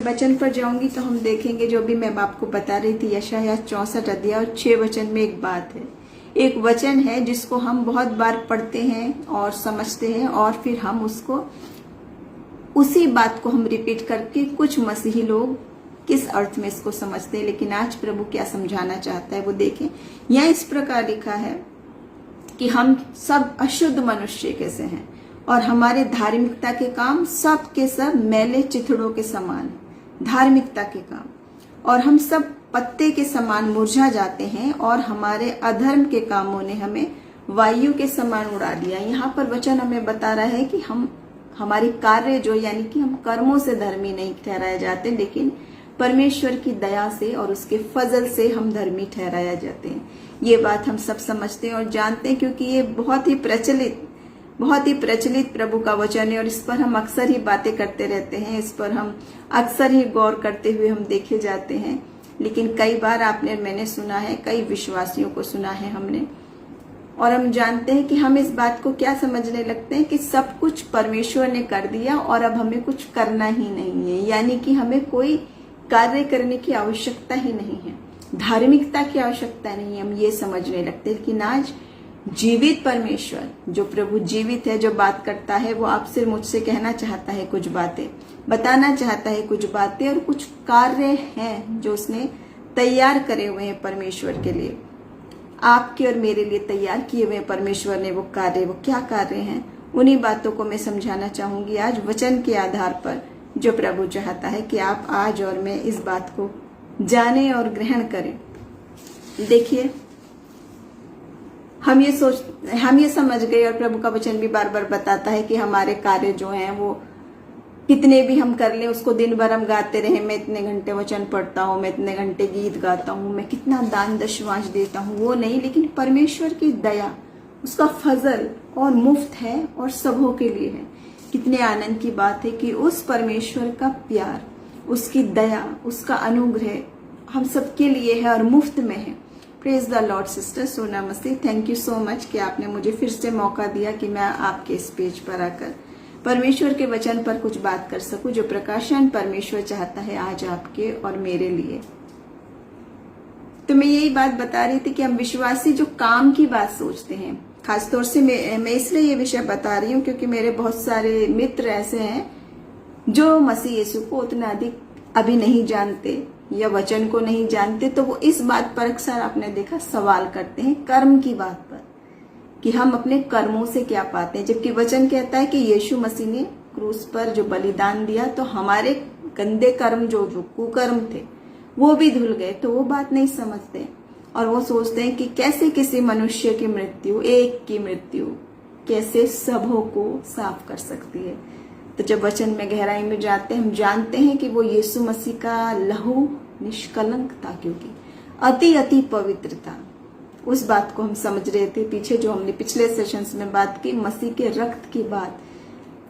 वचन पर जाऊंगी तो हम देखेंगे जो भी मैं आपको बता रही थी यशायाह 64 अध्याय और 6 वचन में एक बात है, एक वचन है जिसको हम बहुत बार पढ़ते हैं और समझते हैं और फिर हम उसको उसी बात को हम रिपीट करके कुछ मसीही लोग किस अर्थ में इसको समझते हैं, लेकिन आज प्रभु क्या समझाना चाहता है वो देखें। यहाँ इस प्रकार लिखा है कि हम सब अशुद्ध मनुष्य कैसे हैं और हमारे धार्मिकता के काम सब के सब मैले चिथड़ों के समान है। धार्मिकता के काम और हम सब पत्ते के समान मुरझा जाते हैं और हमारे अधर्म के कामों ने हमें वायु के समान उड़ा दिया। यहाँ पर वचन हमें बता रहा है कि हम हमारी कार्य जो यानी कि हम कर्मों से धर्मी नहीं ठहराए जाते, लेकिन परमेश्वर की दया से और उसके फजल से हम धर्मी ठहराया जाते हैं। ये बात हम सब समझते हैं और जानते हैं, क्योंकि ये बहुत ही प्रचलित प्रभु का वचन है और इस पर हम अक्सर ही बातें करते रहते हैं, इस पर हम अक्सर ही गौर करते हुए हम देखे जाते हैं। लेकिन कई बार मैंने सुना है, कई विश्वासियों को सुना है हमने, और हम जानते हैं कि हम इस बात को क्या समझने लगते हैं कि सब कुछ परमेश्वर ने कर दिया और अब हमें कुछ करना ही नहीं है, यानी कि हमें कोई कार्य करने की आवश्यकता ही नहीं है, धार्मिकता की आवश्यकता नहीं है। हम ये समझने लगते हैं। लेकिन आज जीवित परमेश्वर, जो प्रभु जीवित है, जो बात करता है, वो आपसे मुझसे कहना चाहता है कुछ बातें, बताना चाहता है कुछ बातें, और कुछ कार्य हैं जो उसने तैयार करे हुए हैं परमेश्वर के लिए, आपके और मेरे लिए तैयार किए हुए हैं परमेश्वर ने। वो कार्य, वो क्या कार्य हैं, उन्हीं बातों को मैं समझाना चाहूंगी आज वचन के आधार पर, जो प्रभु चाहता है कि आप आज और मैं इस बात को जाने और ग्रहण करें। देखिए, हम ये समझ गए, और प्रभु का वचन भी बार बार बताता है कि हमारे कार्य जो हैं वो कितने भी हम कर लें, उसको दिन भर हम गाते रहे, मैं इतने घंटे वचन पढ़ता हूँ, मैं इतने घंटे गीत गाता हूँ, मैं कितना दान दशमांश देता हूँ, वो नहीं, लेकिन परमेश्वर की दया, उसका फजल और मुफ्त है और सबों के लिए है। कितने आनंद की बात है कि उस परमेश्वर का प्यार, उसकी दया, उसका अनुग्रह हम सबके लिए है और मुफ्त में है। प्रेज द लॉर्ड सिस्टर सोना मसीह, थैंक यू सो मच कि आपने मुझे फिर से मौका दिया कि मैं आपके इस पेज पर आकर परमेश्वर के वचन पर कुछ बात कर सकूं, जो प्रकाशन परमेश्वर चाहता है आज आपके और मेरे लिए। तो मैं यही बात बता रही थी कि हम विश्वासी जो काम की बात सोचते हैं, खासतौर से मैं इसलिए ये विषय बता रही हूँ क्योंकि मेरे बहुत सारे मित्र ऐसे हैं जो मसीह यीशु को उतना अधिक अभी नहीं जानते या वचन को नहीं जानते, तो वो इस बात पर अक्सर आपने देखा सवाल करते हैं, कर्म की बात पर, कि हम अपने कर्मों से क्या पाते हैं, जबकि वचन कहता है कि यीशु मसीह ने क्रूस पर जो बलिदान दिया तो हमारे गंदे कर्म जो कुकर्म थे वो भी धुल गए। तो वो बात नहीं समझते और वो सोचते हैं कि कैसे किसी मनुष्य की मृत्यु, एक की मृत्यु कैसे सबों को साफ कर सकती है। तो जब वचन में गहराई में जाते हैं, हम जानते हैं कि वो यीशु मसीह का लहू निष्कलंक था, क्योंकि अति पवित्र था। उस बात को हम समझ रहे थे पीछे, जो हमने पिछले सेशंस में बात की, मसीह के रक्त की बात,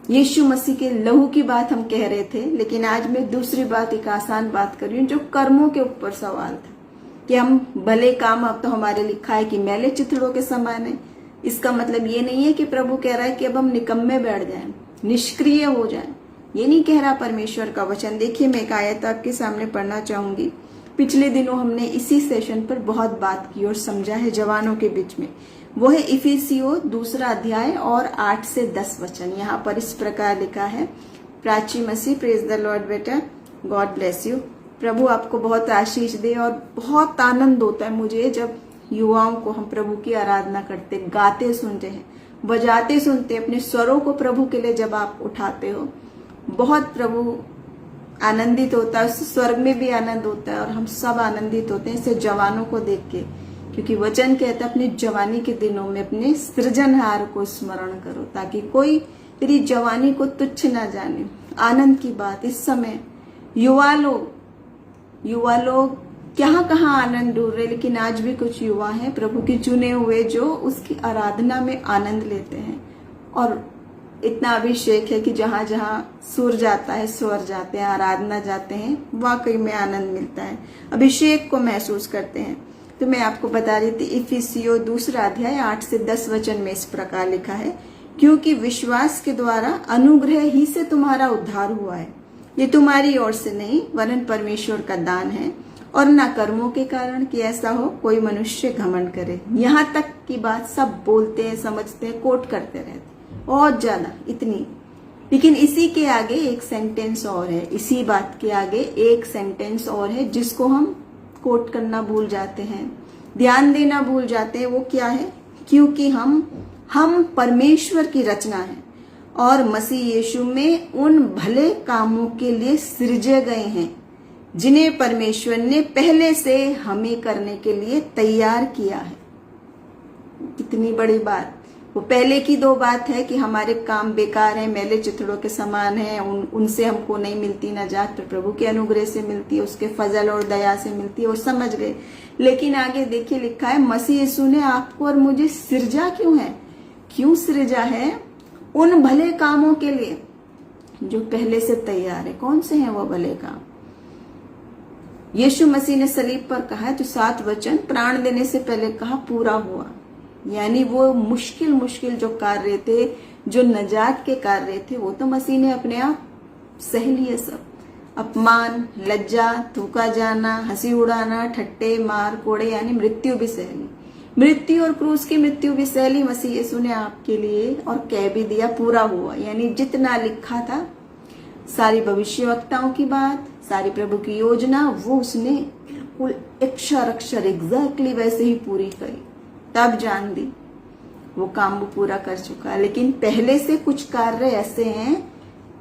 यीशु मसीह के लहू की बात हम कह रहे थे। लेकिन आज मैं दूसरी बात, एक आसान बात कर रही हूँ, जो कर्मों के ऊपर सवाल था कि हम भले काम, अब तो हमारे लिखा है कि मैले चिथड़ों के समान है। इसका मतलब ये नहीं है कि प्रभु कह रहा है कि अब हम निकम्मे बैठ जाएं, निष्क्रिय हो जाएं, ये नहीं कह रहा परमेश्वर का वचन। देखिए, मैं एक आयत आपके सामने पढ़ना चाहूंगी। पिछले दिनों हमने इसी सेशन पर बहुत बात की और समझा है जवानों के बीच में। वो है इफिसियों 2 अध्याय और 8 से 10 वचन। यहाँ पर इस प्रकार लिखा है। प्राची मसीह, प्रेज द लॉर्ड बेटा, गॉड ब्लेस यू। प्रभु आपको बहुत आशीष दे। और बहुत आनंद होता है मुझे जब युवाओं को हम प्रभु की आराधना करते, गाते सुनते हैं, बजाते सुनते, अपने स्वरों को प्रभु के लिए जब आप उठाते हो, बहुत प्रभु आनंदित होता है। उस स्वर्ग में भी आनंद होता है और हम सब आनंदित होते हैं इसे जवानों को देख के, क्योंकि वचन कहता है अपनी जवानी के दिनों में अपने सृजनहार को स्मरण करो, ताकि कोई तेरी जवानी को तुच्छ ना जाने। आनंद की बात, इस समय युवा लोग कहाँ आनंद ढूंढ रहे, लेकिन आज भी कुछ युवा हैं प्रभु के चुने हुए जो उसकी आराधना में आनंद लेते हैं। और इतना अभिषेक है कि जहां जहां सुर जाता है, स्वर जाते हैं, आराधना जाते हैं, वाकई में आनंद मिलता है, अभिषेक को महसूस करते हैं। तो मैं आपको बता रही थी इफिसियों 2 अध्याय 8 से 10 वचन में इस प्रकार लिखा है, क्योंकि विश्वास के द्वारा अनुग्रह ही से तुम्हारा उद्धार हुआ है, ये तुम्हारी ओर से नहीं वरन परमेश्वर का दान है, और ना कर्मों के कारण कि ऐसा हो कोई मनुष्य घमंड करे। यहाँ तक की बात सब बोलते हैं, समझते हैं, कोट करते रहते, बहुत ज्यादा इतनी। लेकिन इसी के आगे एक सेंटेंस और है, इसी बात के आगे एक सेंटेंस और है जिसको हम कोट करना भूल जाते हैं, ध्यान देना भूल जाते हैं। वो क्या है? क्योंकि हम परमेश्वर की रचना है और मसीह यीशु में उन भले कामों के लिए सृजे गए हैं जिन्हें परमेश्वर ने पहले से हमें करने के लिए तैयार किया है। इतनी बड़ी बात। वो पहले की दो बात है कि हमारे काम बेकार हैं, मैले चिथड़ों के समान हैं, उनसे हमको नहीं मिलती नजात, पर प्रभु के अनुग्रह से मिलती है, उसके फजल और दया से मिलती है, वो समझ गए। लेकिन आगे देखिए लिखा है, मसीह यीशु ने आपको और मुझे सृजा क्यों है? क्यों सृजा है? उन भले कामों के लिए जो पहले से तैयार है। कौन से हैं वो भले काम? यीशु मसीह ने सलीब पर कहा है तो 7 वचन प्राण देने से पहले कहा पूरा हुआ। यानी वो मुश्किल जो कार्य थे, जो नजात के कार्य थे, वो तो मसीह ने अपने आप सह लिए सब। अपमान, लज्जा, थूका जाना, हंसी उड़ाना, ठट्टे, मार कोड़े, यानी मृत्यु भी सह ली। मृत्यु और क्रूस की मृत्यु भी सह ली मसीह यीशु ने आपके लिए, और कह भी दिया पूरा हुआ। यानी जितना लिखा था, सारी भविष्यवक्ताओं की बात, सारी प्रभु की योजना, वो उसने बिल्कुल अक्षर अक्षर एग्जैक्टली वैसे ही पूरी करी। तब जान दी वो काम वो पूरा कर चुका है। लेकिन पहले से कुछ कार्य ऐसे हैं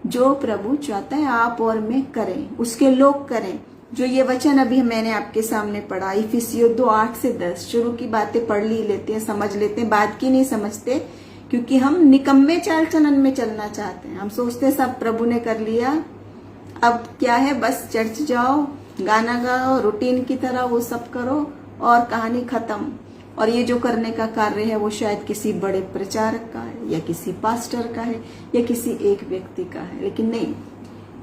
जो प्रभु चाहता है आप और मैं करें, उसके लोग करें। जो ये वचन अभी मैंने आपके सामने पढ़ा, इफिसियों 2:8 से 10, शुरू की बातें पढ़ ली लेते हैं, समझ लेते हैं, बाद की नहीं समझते, क्योंकि हम निकम्मे चाल चलन में चलना चाहते हैं। हम सोचते हैं सब प्रभु ने कर लिया, अब क्या है, बस चर्च जाओ, गाना गाओ, रूटीन की तरह वो सब करो और कहानी खत्म। और ये जो करने का कार्य है वो शायद किसी बड़े प्रचारक का है, या किसी पास्टर का है, या किसी एक व्यक्ति का है। लेकिन नहीं,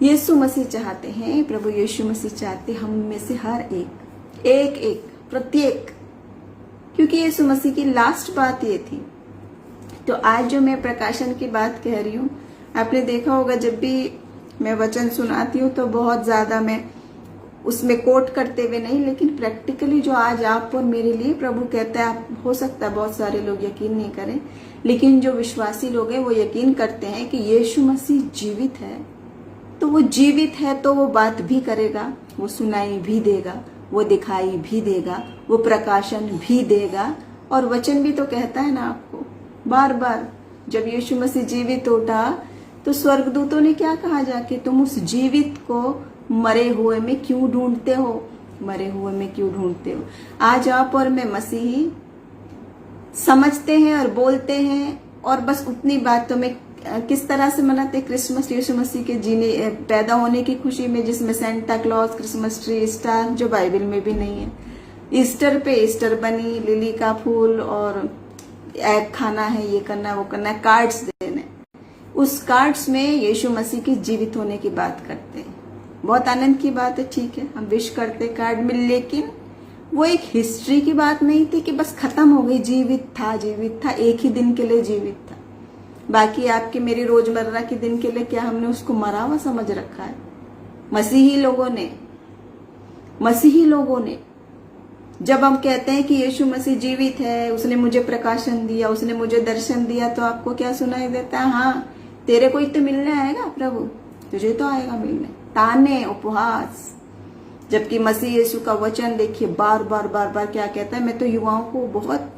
यीशु मसीह चाहते हैं, प्रभु यीशु मसीह चाहते हम में से हर एक प्रत्येक, क्योंकि यीशु मसीह की लास्ट बात ये थी। तो आज जो मैं प्रकाशन की बात कह रही हूँ, आपने देखा होगा जब भी मैं वचन सुनाती हूँ तो बहुत ज्यादा मैं उसमें कोट करते हुए नहीं, लेकिन प्रैक्टिकली जो आज आप और मेरे लिए प्रभु कहता है, आप हो सकता है बहुत सारे लोग यकीन नहीं करें, लेकिन जो विश्वासी लोग हैं वो यकीन करते हैं कि यीशु मसीह जीवित है। तो वो जीवित है तो वो बात भी करेगा, वो सुनाई भी देगा, वो दिखाई भी देगा, वो प्रकाशन भी देगा। और वचन भी तो कहता है ना आपको बार बार, जब यीशु मसीह जीवित उठा तो स्वर्गदूतों ने क्या कहा जाके, तुम उस जीवित को मरे हुए में क्यों ढूंढते हो? मरे हुए में क्यों ढूंढते हो? आज आप और मैं मसीही समझते हैं और बोलते हैं, और बस उतनी बातों में किस तरह से मनाते क्रिसमस, यीशु मसीह के जीने पैदा होने की खुशी में, जिसमें Santa Claus, Christmas tree, star, जो बाइबल में भी नहीं है। ईस्टर पे ईस्टर बनी, लिली का फूल और एग खाना है, ये करना है, वो करना है, कार्ड्स देने, उस कार्ड्स में यीशु मसीह के जीवित होने की बात करते हैं। बहुत आनंद की बात है, ठीक है, हम विश करते कार्ड में, लेकिन वो एक हिस्ट्री की बात नहीं थी कि बस खत्म हो गई, जीवित था, एक ही दिन के लिए जीवित था। बाकी आपके मेरी रोजमर्रा के दिन के लिए क्या हमने उसको मरा हुआ समझ रखा है? मसीही लोगों ने जब हम कहते हैं कि यीशु मसीह जीवित है, उसने मुझे प्रकाशन दिया, उसने मुझे दर्शन दिया, तो आपको क्या सुनाई देता है? हाँ, तेरे को ही तो मिलने आएगा प्रभु, तुझे तो आएगा मिलने, ताने, उपहास। जबकि मसीह यीशु का वचन देखिए बार बार क्या कहता है। मैं तो युवाओं को बहुत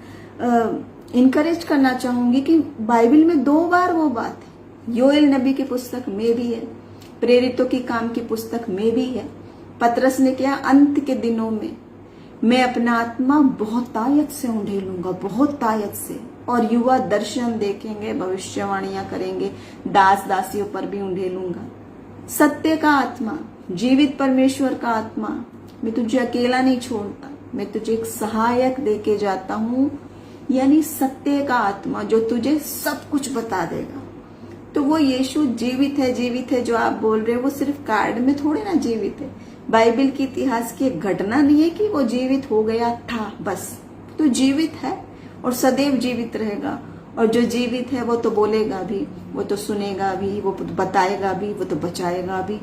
इनकरेज करना चाहूंगी कि बाइबल में 2 बार वो बात है, योएल नबी की पुस्तक में भी है, प्रेरितों की काम की पुस्तक में भी है। पतरस ने क्या, अंत के दिनों में मैं अपना आत्मा बहुतायत से उंडेलूंगा, बहुतायत से, और युवा दर्शन देखेंगे, भविष्यवाणियां करेंगे, दास दासियों पर भी उंडेलूंगा। सत्य का आत्मा, जीवित परमेश्वर का आत्मा, मैं तुझे अकेला नहीं छोड़ता, मैं तुझे एक सहायक देके जाता हूं, यानी सत्य का आत्मा जो तुझे सब कुछ बता देगा। तो वो यीशु जीवित है जो आप बोल रहे हो, वो सिर्फ कार्ड में थोड़े ना जीवित है। बाइबल की इतिहास की एक घटना नहीं है कि वो जीवित हो गया था बस, तो जीवित है और सदैव जीवित रहेगा। और जो जीवित है वो तो बोलेगा भी, वो तो सुनेगा भी, वो तो बताएगा भी, वो तो बचाएगा भी।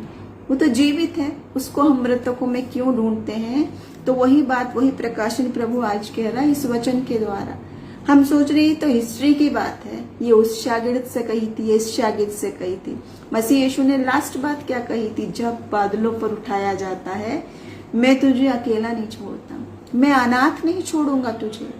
वो तो जीवित है, उसको हम मृतकों में क्यों ढूंढते हैं। तो वही बात, वही प्रकाशन प्रभु आज कह रहा है इस वचन के द्वारा। हम सोच रहे हैं तो हिस्ट्री की बात है, ये उस शागिर्द से कही थी, ये इस शागिर्द से कही थी। मसीह यीशु ने लास्ट बात क्या कही थी, जब बादलों पर उठाया जाता है, मैं तुझे अकेला नहीं छोड़ता, मैं अनाथ नहीं छोड़ूंगा तुझे,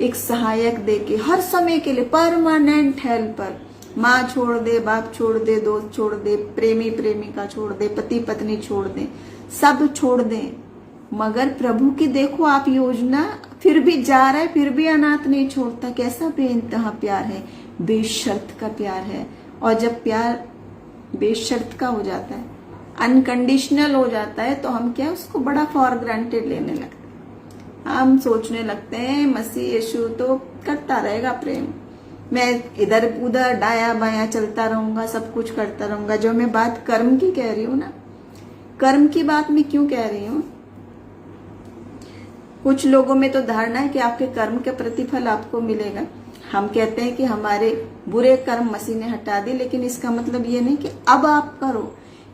एक सहायक देके हर समय के लिए परमानेंट हेल्पर। माँ छोड़ दे, बाप छोड़ दे, दोस्त छोड़ दे, प्रेमी प्रेमिका छोड़ दे, पति पत्नी छोड़ दे, सब छोड़ दे, मगर प्रभु की देखो आप योजना, फिर भी जा रहा है, फिर भी अनाथ नहीं छोड़ता। कैसा बेइंतहा प्यार है, बेशर्त का प्यार है। और जब प्यार बेशर्त का हो जाता है, अनकंडीशनल हो जाता है, तो हम क्या उसको बड़ा फॉर ग्रांटेड लेने लगते हैं। हम सोचने लगते हैं मसीह यीशु तो करता रहेगा प्रेम, मैं इधर उधर दाया बाया चलता रहूंगा, सब कुछ करता रहूंगा। जो मैं बात कर्म की कह रही हूँ ना, कर्म की बात मैं क्यों कह रही हूँ, कुछ लोगों में तो धारणा है कि आपके कर्म का प्रतिफल आपको मिलेगा। हम कहते हैं कि हमारे बुरे कर्म मसीह ने हटा दिए, लेकिन इसका मतलब ये नहीं कि अब आप करो,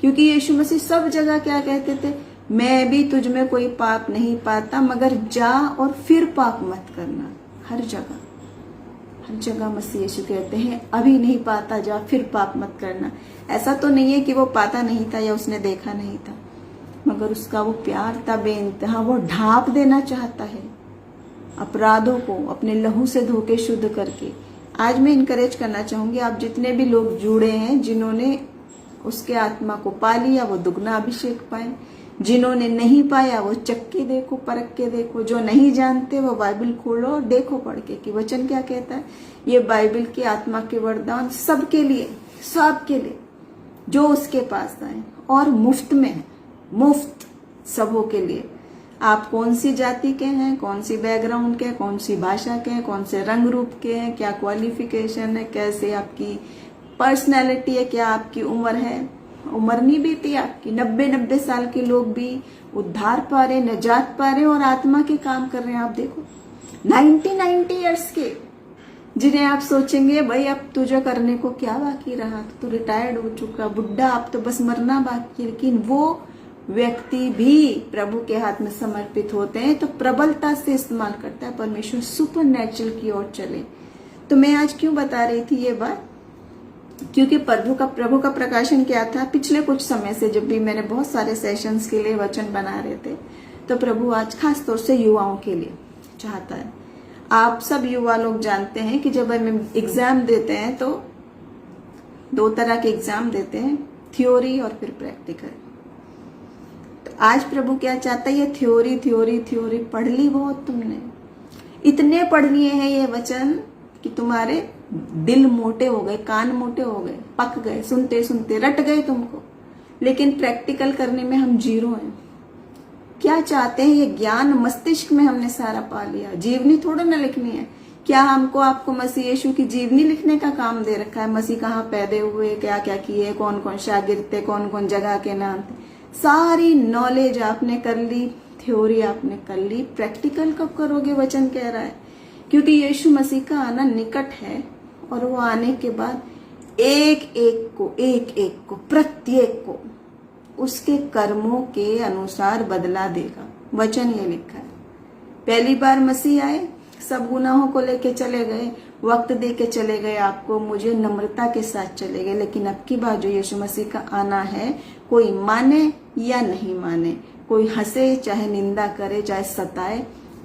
क्योंकि यीशु मसीह सब जगह क्या कहते थे, मैं भी तुझ में कोई पाप नहीं पाता, मगर जा और फिर पाप मत करना। हर जगह मसीह यीशु कहते हैं अभी नहीं पाता, जा फिर पाप मत करना। ऐसा तो नहीं है कि वो पाता नहीं था या उसने देखा नहीं था, मगर उसका वो प्यार था बेइंतहा, वो ढांप देना चाहता है अपराधों को अपने लहू से धोके शुद्ध करके। आज मैं इनकरेज करना चाहूंगी, आप जितने भी लोग जुड़े हैं, जिन्होंने उसके आत्मा को पा लिया वो दुगना अभिषेक पाए, जिन्होंने नहीं पाया वो चक्के देखो, परख के देखो, जो नहीं जानते वो बाइबल खोलो और देखो पढ़ के कि वचन क्या कहता है। ये बाइबल की आत्मा के वरदान सबके लिए, सबके लिए जो उसके पास आए, और मुफ्त में है, मुफ्त सबों के लिए। आप कौन सी जाति के हैं, कौन सी बैकग्राउंड के, कौन सी भाषा के हैं, कौन से रंग रूप के हैं, क्या क्वालिफिकेशन है, कैसे आपकी पर्सनैलिटी है, क्या आपकी उम्र है, उम्र नहीं बीती आपकी, 90 साल के लोग भी उद्धार पा रहे, नजात पा रहे और आत्मा के काम कर रहे हैं। आप देखो 90 ईयर्स के, जिन्हें आप सोचेंगे भाई अब तुझे करने को क्या बाकी रहा, तो रिटायर्ड हो चुका, बुढ़ा, अब तो बस मरना बाकी, लेकिन वो व्यक्ति भी प्रभु के हाथ में समर्पित होते हैं तो प्रबलता से इस्तेमाल करता है परमेश्वर, सुपर नेचुरल की ओर चले। तो मैं आज क्यों बता रही थी ये बात, क्योंकि प्रभु का प्रकाशन क्या था, पिछले कुछ समय से जब भी मैंने बहुत सारे सेशंस के लिए वचन बना रहे थे, तो प्रभु आज खास तौर से युवाओं के लिए चाहता है। आप सब युवा लोग जानते हैं कि जब हम एग्जाम देते हैं तो 2 तरह के एग्जाम देते हैं, थ्योरी और फिर प्रैक्टिकल। तो आज प्रभु क्या चाहता है, ये थ्योरी थ्योरी थ्योरी पढ़ ली बहुत तुमने, इतने पढ़ लिए हैं ये वचन कि तुम्हारे दिल मोटे हो गए, कान मोटे हो गए, पक गए, सुनते सुनते रट गए तुमको, लेकिन प्रैक्टिकल करने में हम जीरो हैं। क्या चाहते हैं, ये ज्ञान मस्तिष्क में हमने सारा पा लिया, जीवनी थोड़ा ना लिखनी है। क्या हमको आपको मसीह यीशु की जीवनी लिखने का काम दे रखा है, मसीह कहाँ पैदा हुए, क्या क्या किए, कौन कौन शागिर्द थे, कौन कौन जगह के नाम थे, सारी नॉलेज आपने कर ली, थ्योरी आपने कर ली, प्रैक्टिकल कब करोगे, वचन कह रहा है। क्योंकि यीशु मसीह का आना निकट है और वो आने के बाद एक एक को प्रत्येक को उसके कर्मों के अनुसार बदला देगा। वचन ये लिखा है। पहली बार मसीह आए, सब गुनाहों को लेके चले गए, वक्त दे के चले गए आपको, मुझे नम्रता के साथ चले गए। लेकिन अब की बार जो यीशु मसीह का आना है, कोई माने या नहीं माने, कोई हंसे चाहे निंदा करे चाहे सताए,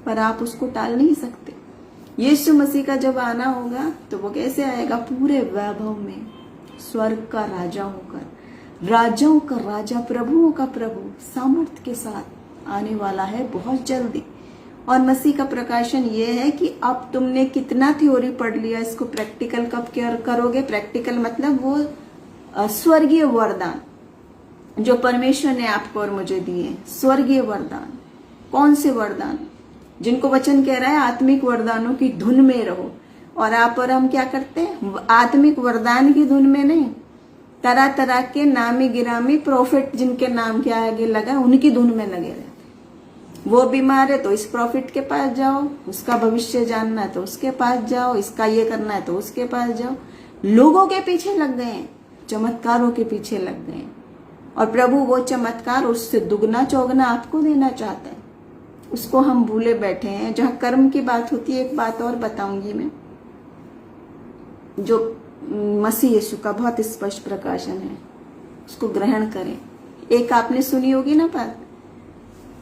पर आप उसको टाल नहीं सकते। यीशु मसीह का जब आना होगा तो वो कैसे आएगा, पूरे वैभव में, स्वर्ग का राजा होकर, राजाओं का राजा, प्रभुओं का प्रभु, सामर्थ्य के साथ आने वाला है बहुत जल्दी। और मसीह का प्रकाशन ये है कि अब तुमने कितना थ्योरी पढ़ लिया, इसको प्रैक्टिकल कब करोगे। प्रैक्टिकल मतलब वो स्वर्गीय वरदान जो परमेश्वर ने आपको और मुझे दिए, स्वर्गीय वरदान। कौन से वरदान, जिनको वचन कह रहा है आत्मिक वरदानों की धुन में रहो। और आप और हम क्या करते हैं, आत्मिक वरदान की धुन में नहीं, तरह तरह के नामी गिरामी प्रॉफिट जिनके नाम के आगे लगा उनकी धुन में लगे रहते। वो बीमार है तो इस प्रॉफिट के पास जाओ, उसका भविष्य जानना है तो उसके पास जाओ, इसका ये करना है तो उसके पास जाओ। लोगों के पीछे लग गए हैं, चमत्कारों के पीछे लग गए हैं, और प्रभु वो चमत्कार उससे दुगना चौगना आपको देना चाहता है। उसको हम भूले बैठे हैं। जहां कर्म की बात होती है, एक बात और बताऊंगी मैं, जो मसीह यीशु का बहुत स्पष्ट प्रकाशन है, उसको ग्रहण करें। एक आपने सुनी होगी ना बात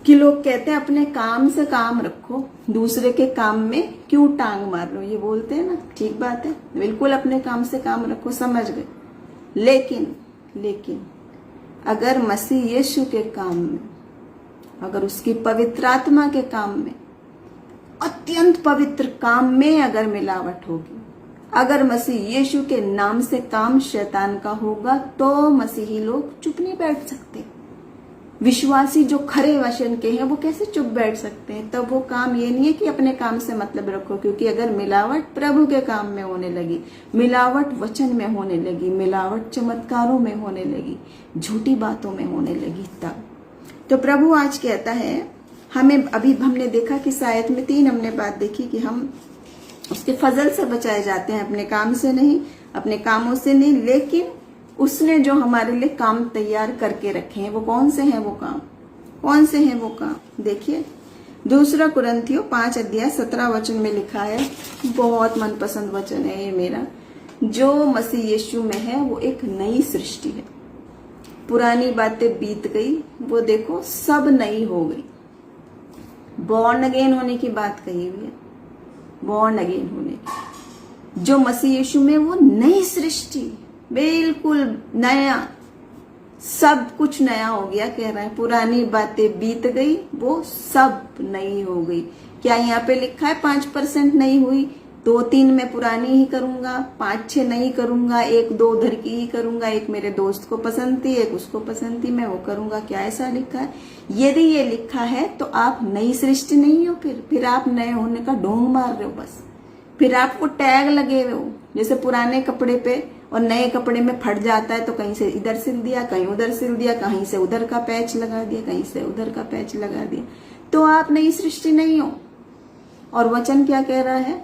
कि लोग कहते हैं अपने काम से काम रखो, दूसरे के काम में क्यों टांग मार लो, ये बोलते हैं ना। ठीक बात है, बिल्कुल अपने काम से काम रखो, समझ गए। लेकिन अगर मसीह यीशु के काम में, अगर उसकी पवित्र आत्मा के काम में, अत्यंत पवित्र काम में अगर मिलावट होगी, अगर मसीह यीशु के नाम से काम शैतान का होगा, तो मसीही लोग चुप नहीं बैठ सकते। विश्वासी जो खरे वचन के हैं वो कैसे चुप बैठ सकते हैं? तब वो काम ये नहीं है कि अपने काम से मतलब रखो, क्योंकि अगर मिलावट प्रभु के काम में होने लगी, मिलावट वचन में होने लगी, मिलावट चमत्कारों में होने लगी, झूठी बातों में होने लगी, तब तो प्रभु आज कहता है हमें, अभी हमने देखा कि शायद में 3 हमने बात देखी कि हम उसके फजल से बचाए जाते हैं, अपने काम से नहीं, अपने कामों से नहीं, लेकिन उसने जो हमारे लिए काम तैयार करके रखे हैं, वो कौन से हैं वो काम? कौन से हैं वो काम? देखिए 2 कुरिन्थियों 5 अध्याय 17 वचन में लिखा है, बहुत मनपसंद वचन है ये मेरा, जो मसीह यीशु में है वो एक नई सृष्टि है, पुरानी बातें बीत गई, वो देखो सब नई हो गई। बॉर्न अगेन होने की बात कही हुई है, बॉर्न अगेन होने की, जो मसीह यीशु में वो नई सृष्टि, बिल्कुल नया, सब कुछ नया हो गया, कह रहा है पुरानी बातें बीत गई, वो सब नई हो गई। क्या यहाँ पे लिखा है 5% नई हुई, 2-3 मैं पुरानी ही करूंगा, 5-6 नहीं करूंगा, 1-2 उधर की ही करूंगा, एक मेरे दोस्त को पसंद थी, एक उसको पसंद थी, मैं वो करूंगा? क्या ऐसा लिखा है? यदि ये लिखा है तो आप नई सृष्टि नहीं हो, फिर आप नए होने का ढोंग मार रहे हो बस, फिर आपको टैग लगे हुए हो। जैसे पुराने कपड़े पे और नए कपड़े में फट जाता है तो कहीं से इधर सिल दिया, कहीं उधर सिल दिया, कहीं से उधर का पैच लगा दिया, कहीं से उधर का पैच लगा दिया, तो आप नई सृष्टि नहीं हो। और वचन क्या कह रहा है?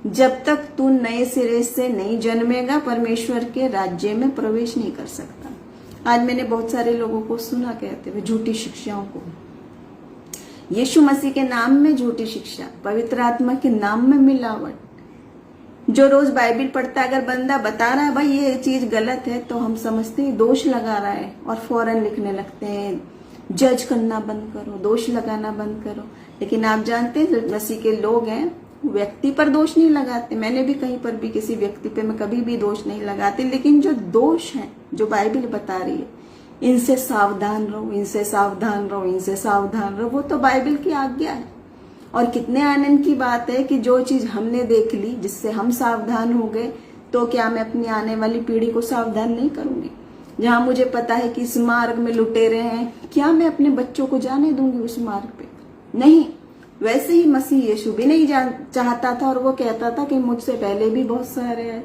जब तक तू नए सिरे से नहीं जन्मेगा, परमेश्वर के राज्य में प्रवेश नहीं कर सकता। आज मैंने बहुत सारे लोगों को सुना कहते हुए झूठी शिक्षाओं को, यीशु मसीह के नाम में झूठी शिक्षा, पवित्र आत्मा के नाम में मिलावट। जो रोज बाइबल पढ़ता है, अगर बंदा बता रहा है भाई ये चीज गलत है, तो हम समझते हैं दोष लगा रहा है और फौरन लिखने लगते हैं, जज करना बंद करो, दोष लगाना बंद करो। लेकिन आप जानते हैं जो मसीह के लोग हैं, व्यक्ति पर दोष नहीं लगाते। मैंने भी कहीं पर भी किसी व्यक्ति पे मैं कभी भी दोष नहीं लगाती, लेकिन जो दोष है जो बाइबल बता रही है, इनसे सावधान रहो, इनसे सावधान रहो, इनसे सावधान रहो, वो तो बाइबल की आज्ञा है। और कितने आनंद की बात है कि जो चीज हमने देख ली, जिससे हम सावधान हो गए, तो क्या मैं अपनी आने वाली पीढ़ी को सावधान नहीं करूंगी? जहां मुझे पता है कि इस मार्ग में लुटेरे हैं, क्या मैं अपने बच्चों को जाने दूंगी उस मार्ग पे? नहीं। वैसे ही मसीह यीशु भी नहीं चाहता था, और वो कहता था कि मुझसे पहले भी बहुत सारे हैं।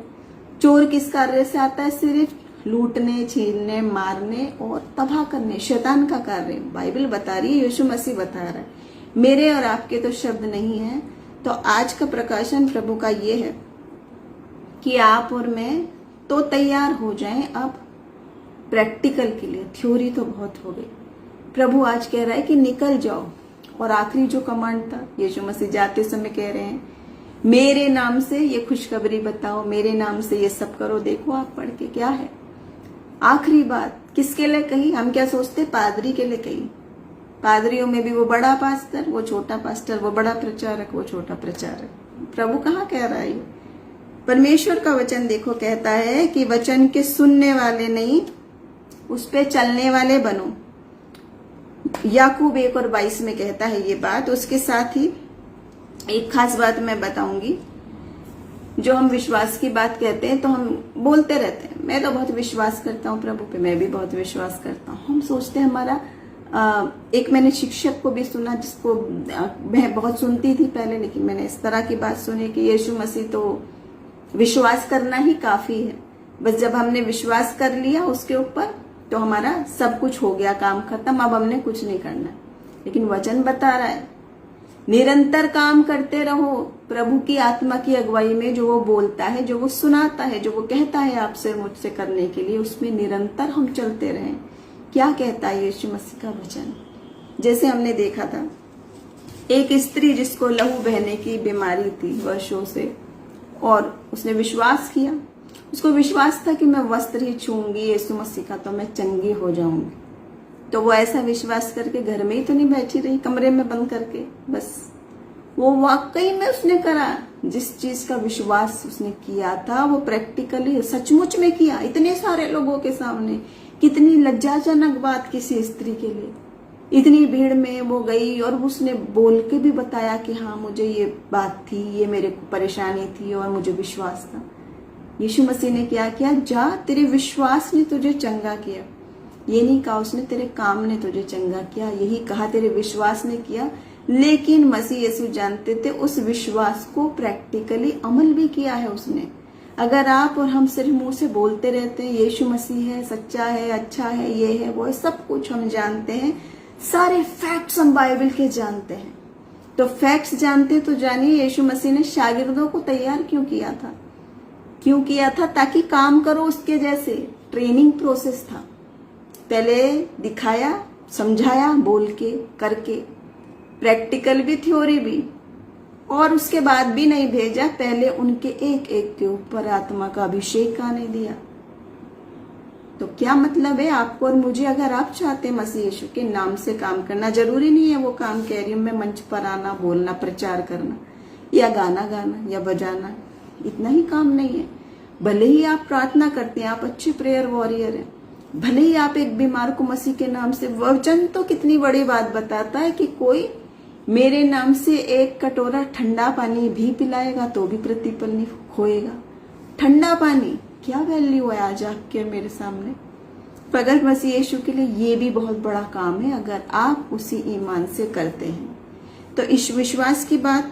चोर किस कार्य से आता है? सिर्फ लूटने, छीनने, मारने और तबाह करने, शैतान का कार्य। बाइबल बता रही है, यीशु मसीह बता रहा है, मेरे और आपके तो शब्द नहीं है। तो आज का प्रकाशन प्रभु का ये है कि आप और मैं तो तैयार हो जाएं अब प्रैक्टिकल के लिए। थ्योरी तो बहुत हो गई। प्रभु आज कह रहा है कि निकल जाओ। और आखिरी जो कमांड था, यीशु मसीह जाते समय कह रहे हैं, मेरे नाम से ये खुशखबरी बताओ, मेरे नाम से ये सब करो। देखो आप पढ़ के क्या है आखिरी बात किसके लिए कही? हम क्या सोचते? पादरी के लिए कही। पादरियों में भी वो बड़ा पास्टर, वो छोटा पास्टर, वो बड़ा प्रचारक, वो छोटा प्रचारक। प्रभु कहाँ कह रहा है? परमेश्वर का वचन देखो, कहता है कि वचन के सुनने वाले नहीं, उस पे चलने वाले बनो। याकूब 1:22 में कहता है ये बात। उसके साथ ही एक खास बात मैं बताऊंगी। जो हम विश्वास की बात कहते हैं तो हम बोलते रहते हैं, मैं तो बहुत विश्वास करता हूँ प्रभु पे, मैं भी बहुत विश्वास करता हूँ। हम सोचते हैं हमारा एक मैंने शिक्षक को भी सुना, जिसको मैं बहुत सुनती थी पहले, लेकिन मैंने इस तरह की बात सुनी कि यीशु मसीह तो विश्वास करना ही काफी है, बस जब हमने विश्वास कर लिया उसके ऊपर तो हमारा सब कुछ हो गया, काम खत्म, अब हमने कुछ नहीं करना। लेकिन वचन बता रहा है निरंतर काम करते रहो प्रभु की आत्मा की अगुवाई में। जो वो बोलता है, जो वो सुनाता है, जो वो कहता है आपसे मुझसे करने के लिए, उसमें निरंतर हम चलते रहें। क्या कहता है यीशु मसीह का वचन। जैसे हमने देखा था एक स्त्री जिसको लहू बहने की बीमारी थी वर्षों से, और उसने विश्वास किया, उसको विश्वास था कि मैं वस्त्र ही छूंगी यीशु मसीह का तो मैं चंगी हो जाऊंगी। तो वो ऐसा विश्वास करके घर में ही तो नहीं बैठी रही कमरे में बंद करके, बस वो वाकई में उसने करा। जिस चीज का विश्वास उसने किया था वो प्रैक्टिकली सचमुच में किया, इतने सारे लोगों के सामने। कितनी लज्जाजनक बात किसी स्त्री के लिए। इतनी भीड़ में वो गई और उसने बोल के भी बताया कि हाँ मुझे ये बात थी, ये मेरे को परेशानी थी और मुझे विश्वास था। यीशु मसीह ने क्या किया, जा तेरे विश्वास ने तुझे चंगा किया। ये नहीं कहा उसने तेरे काम ने तुझे चंगा किया, यही कहा तेरे विश्वास ने किया। लेकिन मसीह यीशु जानते थे उस विश्वास को प्रैक्टिकली अमल भी किया है उसने। अगर आप और हम सिर्फ मुंह से बोलते रहते हैं यीशु मसीह है, सच्चा है, अच्छा है, ये है वो है, सब कुछ हम जानते हैं, सारे फैक्ट्स हम बाइबल के जानते हैं। तो फैक्ट्स जानते तो जानिए यीशु मसीह ने शागिर्दों को तैयार क्यों किया था। क्यों किया था, ताकि काम करो उसके जैसे। ट्रेनिंग प्रोसेस था, पहले दिखाया, समझाया, बोल के, करके, प्रैक्टिकल भी थ्योरी भी, और उसके बाद भी नहीं भेजा, पहले उनके एक एक के ऊपर आत्मा का अभिषेक आने दिया। तो क्या मतलब है आपको और मुझे, अगर आप चाहते हैं मसीह यीशु के नाम से काम करना, जरूरी नहीं है वो काम कह रही हूं मैं मंच पर आना, बोलना, प्रचार करना या गाना गाना या बजाना, इतना ही काम नहीं है। भले ही आप प्रार्थना करते हैं, आप अच्छे प्रेयर वॉरियर हैं, भले ही आप एक बीमार को मसीह के नाम से, वचन तो कितनी बड़ी बात बताता है कि कोई मेरे नाम से एक कटोरा ठंडा पानी भी पिलाएगा तो भी प्रतिफल नहीं खोएगा। ठंडा पानी क्या वैल्यू है आज आपके मेरे सामने। अगर मसीह यीशु के लिए ये भी बहुत बड़ा काम है अगर आप उसी ईमान से करते हैं। तो इस विश्वास की बात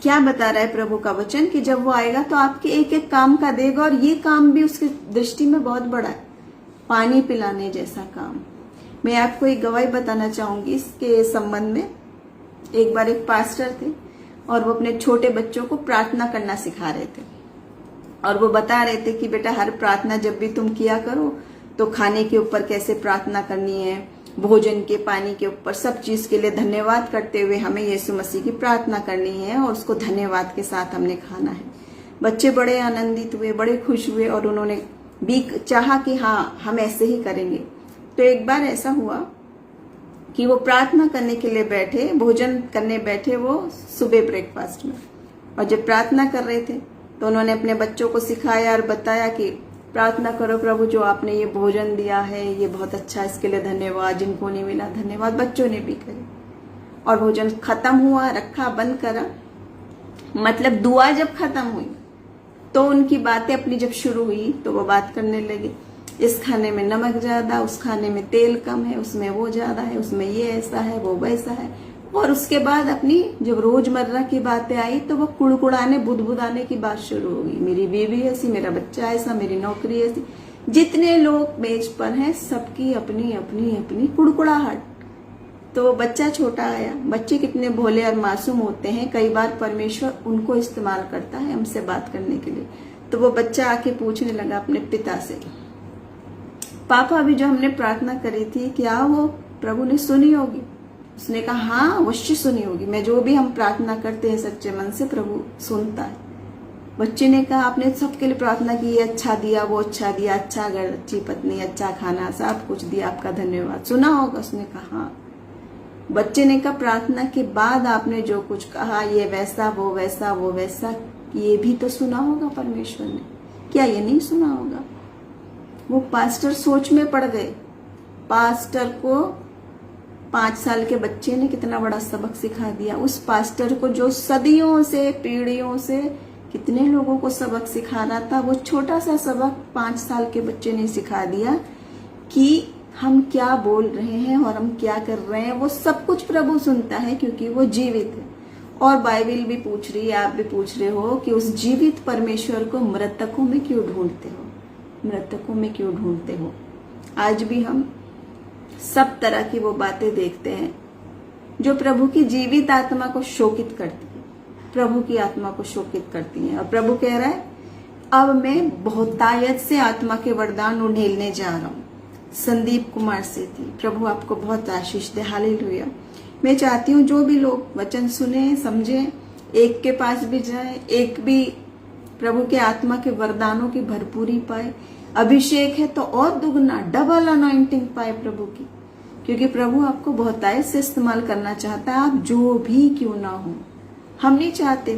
क्या बता रहा है प्रभु का वचन कि जब वो आएगा तो आपके एक एक काम का देगा, और ये काम भी उसकी दृष्टि में बहुत बड़ा है, पानी पिलाने जैसा काम। मैं आपको एक गवाही बताना चाहूंगी इसके संबंध में। एक बार एक पास्टर थे और वो अपने छोटे बच्चों को प्रार्थना करना सिखा रहे थे, और वो बता रहे थे कि बेटा हर प्रार्थना जब भी तुम किया करो तो खाने के ऊपर कैसे प्रार्थना करनी है, भोजन के, पानी के ऊपर, सब चीज के लिए धन्यवाद करते हुए हमें यीशु मसीह की प्रार्थना करनी है और उसको धन्यवाद के साथ हमने खाना है। बच्चे बड़े आनंदित हुए, बड़े खुश हुए, और उन्होंने भी चाहा कि हाँ हम ऐसे ही करेंगे। तो एक बार ऐसा हुआ कि वो प्रार्थना करने के लिए बैठे, भोजन करने बैठे वो सुबह ब्रेकफास्ट में, और जब प्रार्थना कर रहे थे तो उन्होंने अपने बच्चों को सिखाया और बताया कि प्रार्थना करो प्रभु जो आपने ये भोजन दिया है ये बहुत अच्छा, इसके लिए धन्यवाद, जिनको नहीं मिला धन्यवाद। बच्चों ने भी करे, और भोजन खत्म हुआ, रखा, बंद करा। मतलब दुआ जब खत्म हुई तो उनकी बातें अपनी जब शुरू हुई तो वो बात करने लगे, इस खाने में नमक ज्यादा, उस खाने में तेल कम है, उसमें वो ज्यादा है, उसमें ये ऐसा है, वो वैसा है। और उसके बाद अपनी जब रोजमर्रा की बातें आई तो वो कुड़कुड़ाने, बुदबुदाने की बात शुरू हो गई। मेरी बीवी ऐसी, मेरा बच्चा ऐसा, मेरी नौकरी ऐसी। जितने लोग मेज पर हैं सबकी अपनी अपनी अपनी कुड़कुड़ाहट। तो बच्चा छोटा आया, बच्चे कितने भोले और मासूम होते हैं, कई बार परमेश्वर उनको इस्तेमाल करता है हमसे बात करने के लिए। तो वो बच्चा आके पूछने लगा अपने पिता से, पापा अभी जो हमने प्रार्थना करी थी क्या वो प्रभु ने सुनी होगी? उसने कहा हाँ अवश्य सुनी होगी, मैं जो भी हम प्रार्थना करते हैं सच्चे मन से प्रभु सुनता है। बच्चे ने कहा आपने सबके लिए प्रार्थना की, ये अच्छा दिया, वो अच्छा दिया, अच्छा घर, अच्छी पत्नी, अच्छा खाना, सब कुछ दिया, आपका धन्यवाद, सुना होगा? उसने कहा हाँ। बच्चे ने कहा प्रार्थना के बाद आपने जो कुछ कहा, ये वैसा, वो वैसा, वो वैसा, ये भी तो सुना होगा परमेश्वर ने, क्या ये नहीं सुना होगा? वो पास्टर सोच में पड़ गए। पास्टर को 5 साल के बच्चे ने कितना बड़ा सबक सिखा दिया। उस पास्टर को जो सदियों से, पीढ़ियों से कितने लोगों को सबक सिखा रहा था, वो छोटा सा सबक 5 साल के बच्चे ने सिखा दिया कि हम क्या बोल रहे हैं और हम क्या कर रहे हैं। वो सब कुछ प्रभु सुनता है क्योंकि वो जीवित है। और बाइबल भी पूछ रही है, आप भी पूछ रहे हो कि उस जीवित परमेश्वर को मृतकों में क्यों ढूंढते हो, मृतकों में क्यों ढूंढते हो? आज भी हम सब तरह की वो बातें देखते हैं जो प्रभु की जीवित आत्मा को शोकित करती है, प्रभु की आत्मा को शोकित करती है। और प्रभु कह रहा है अब मैं बहुतायत से आत्मा के वरदान उंडेलने जा रहा हूं। संदीप कुमार से थी। प्रभु आपको बहुत आशीष दे। हालेलुया। मैं चाहती हूँ जो भी लोग वचन सुने समझे, एक के पास भी जाए, एक भी प्रभु के आत्मा के वरदानों की भरपूरी पाए। अभिषेक है तो और दुगना डबल अनॉइंटिंग पाए प्रभु की, क्योंकि प्रभु आपको बहुतायत से इस्तेमाल करना चाहता है, आप जो भी क्यों ना हो। हम नहीं चाहते।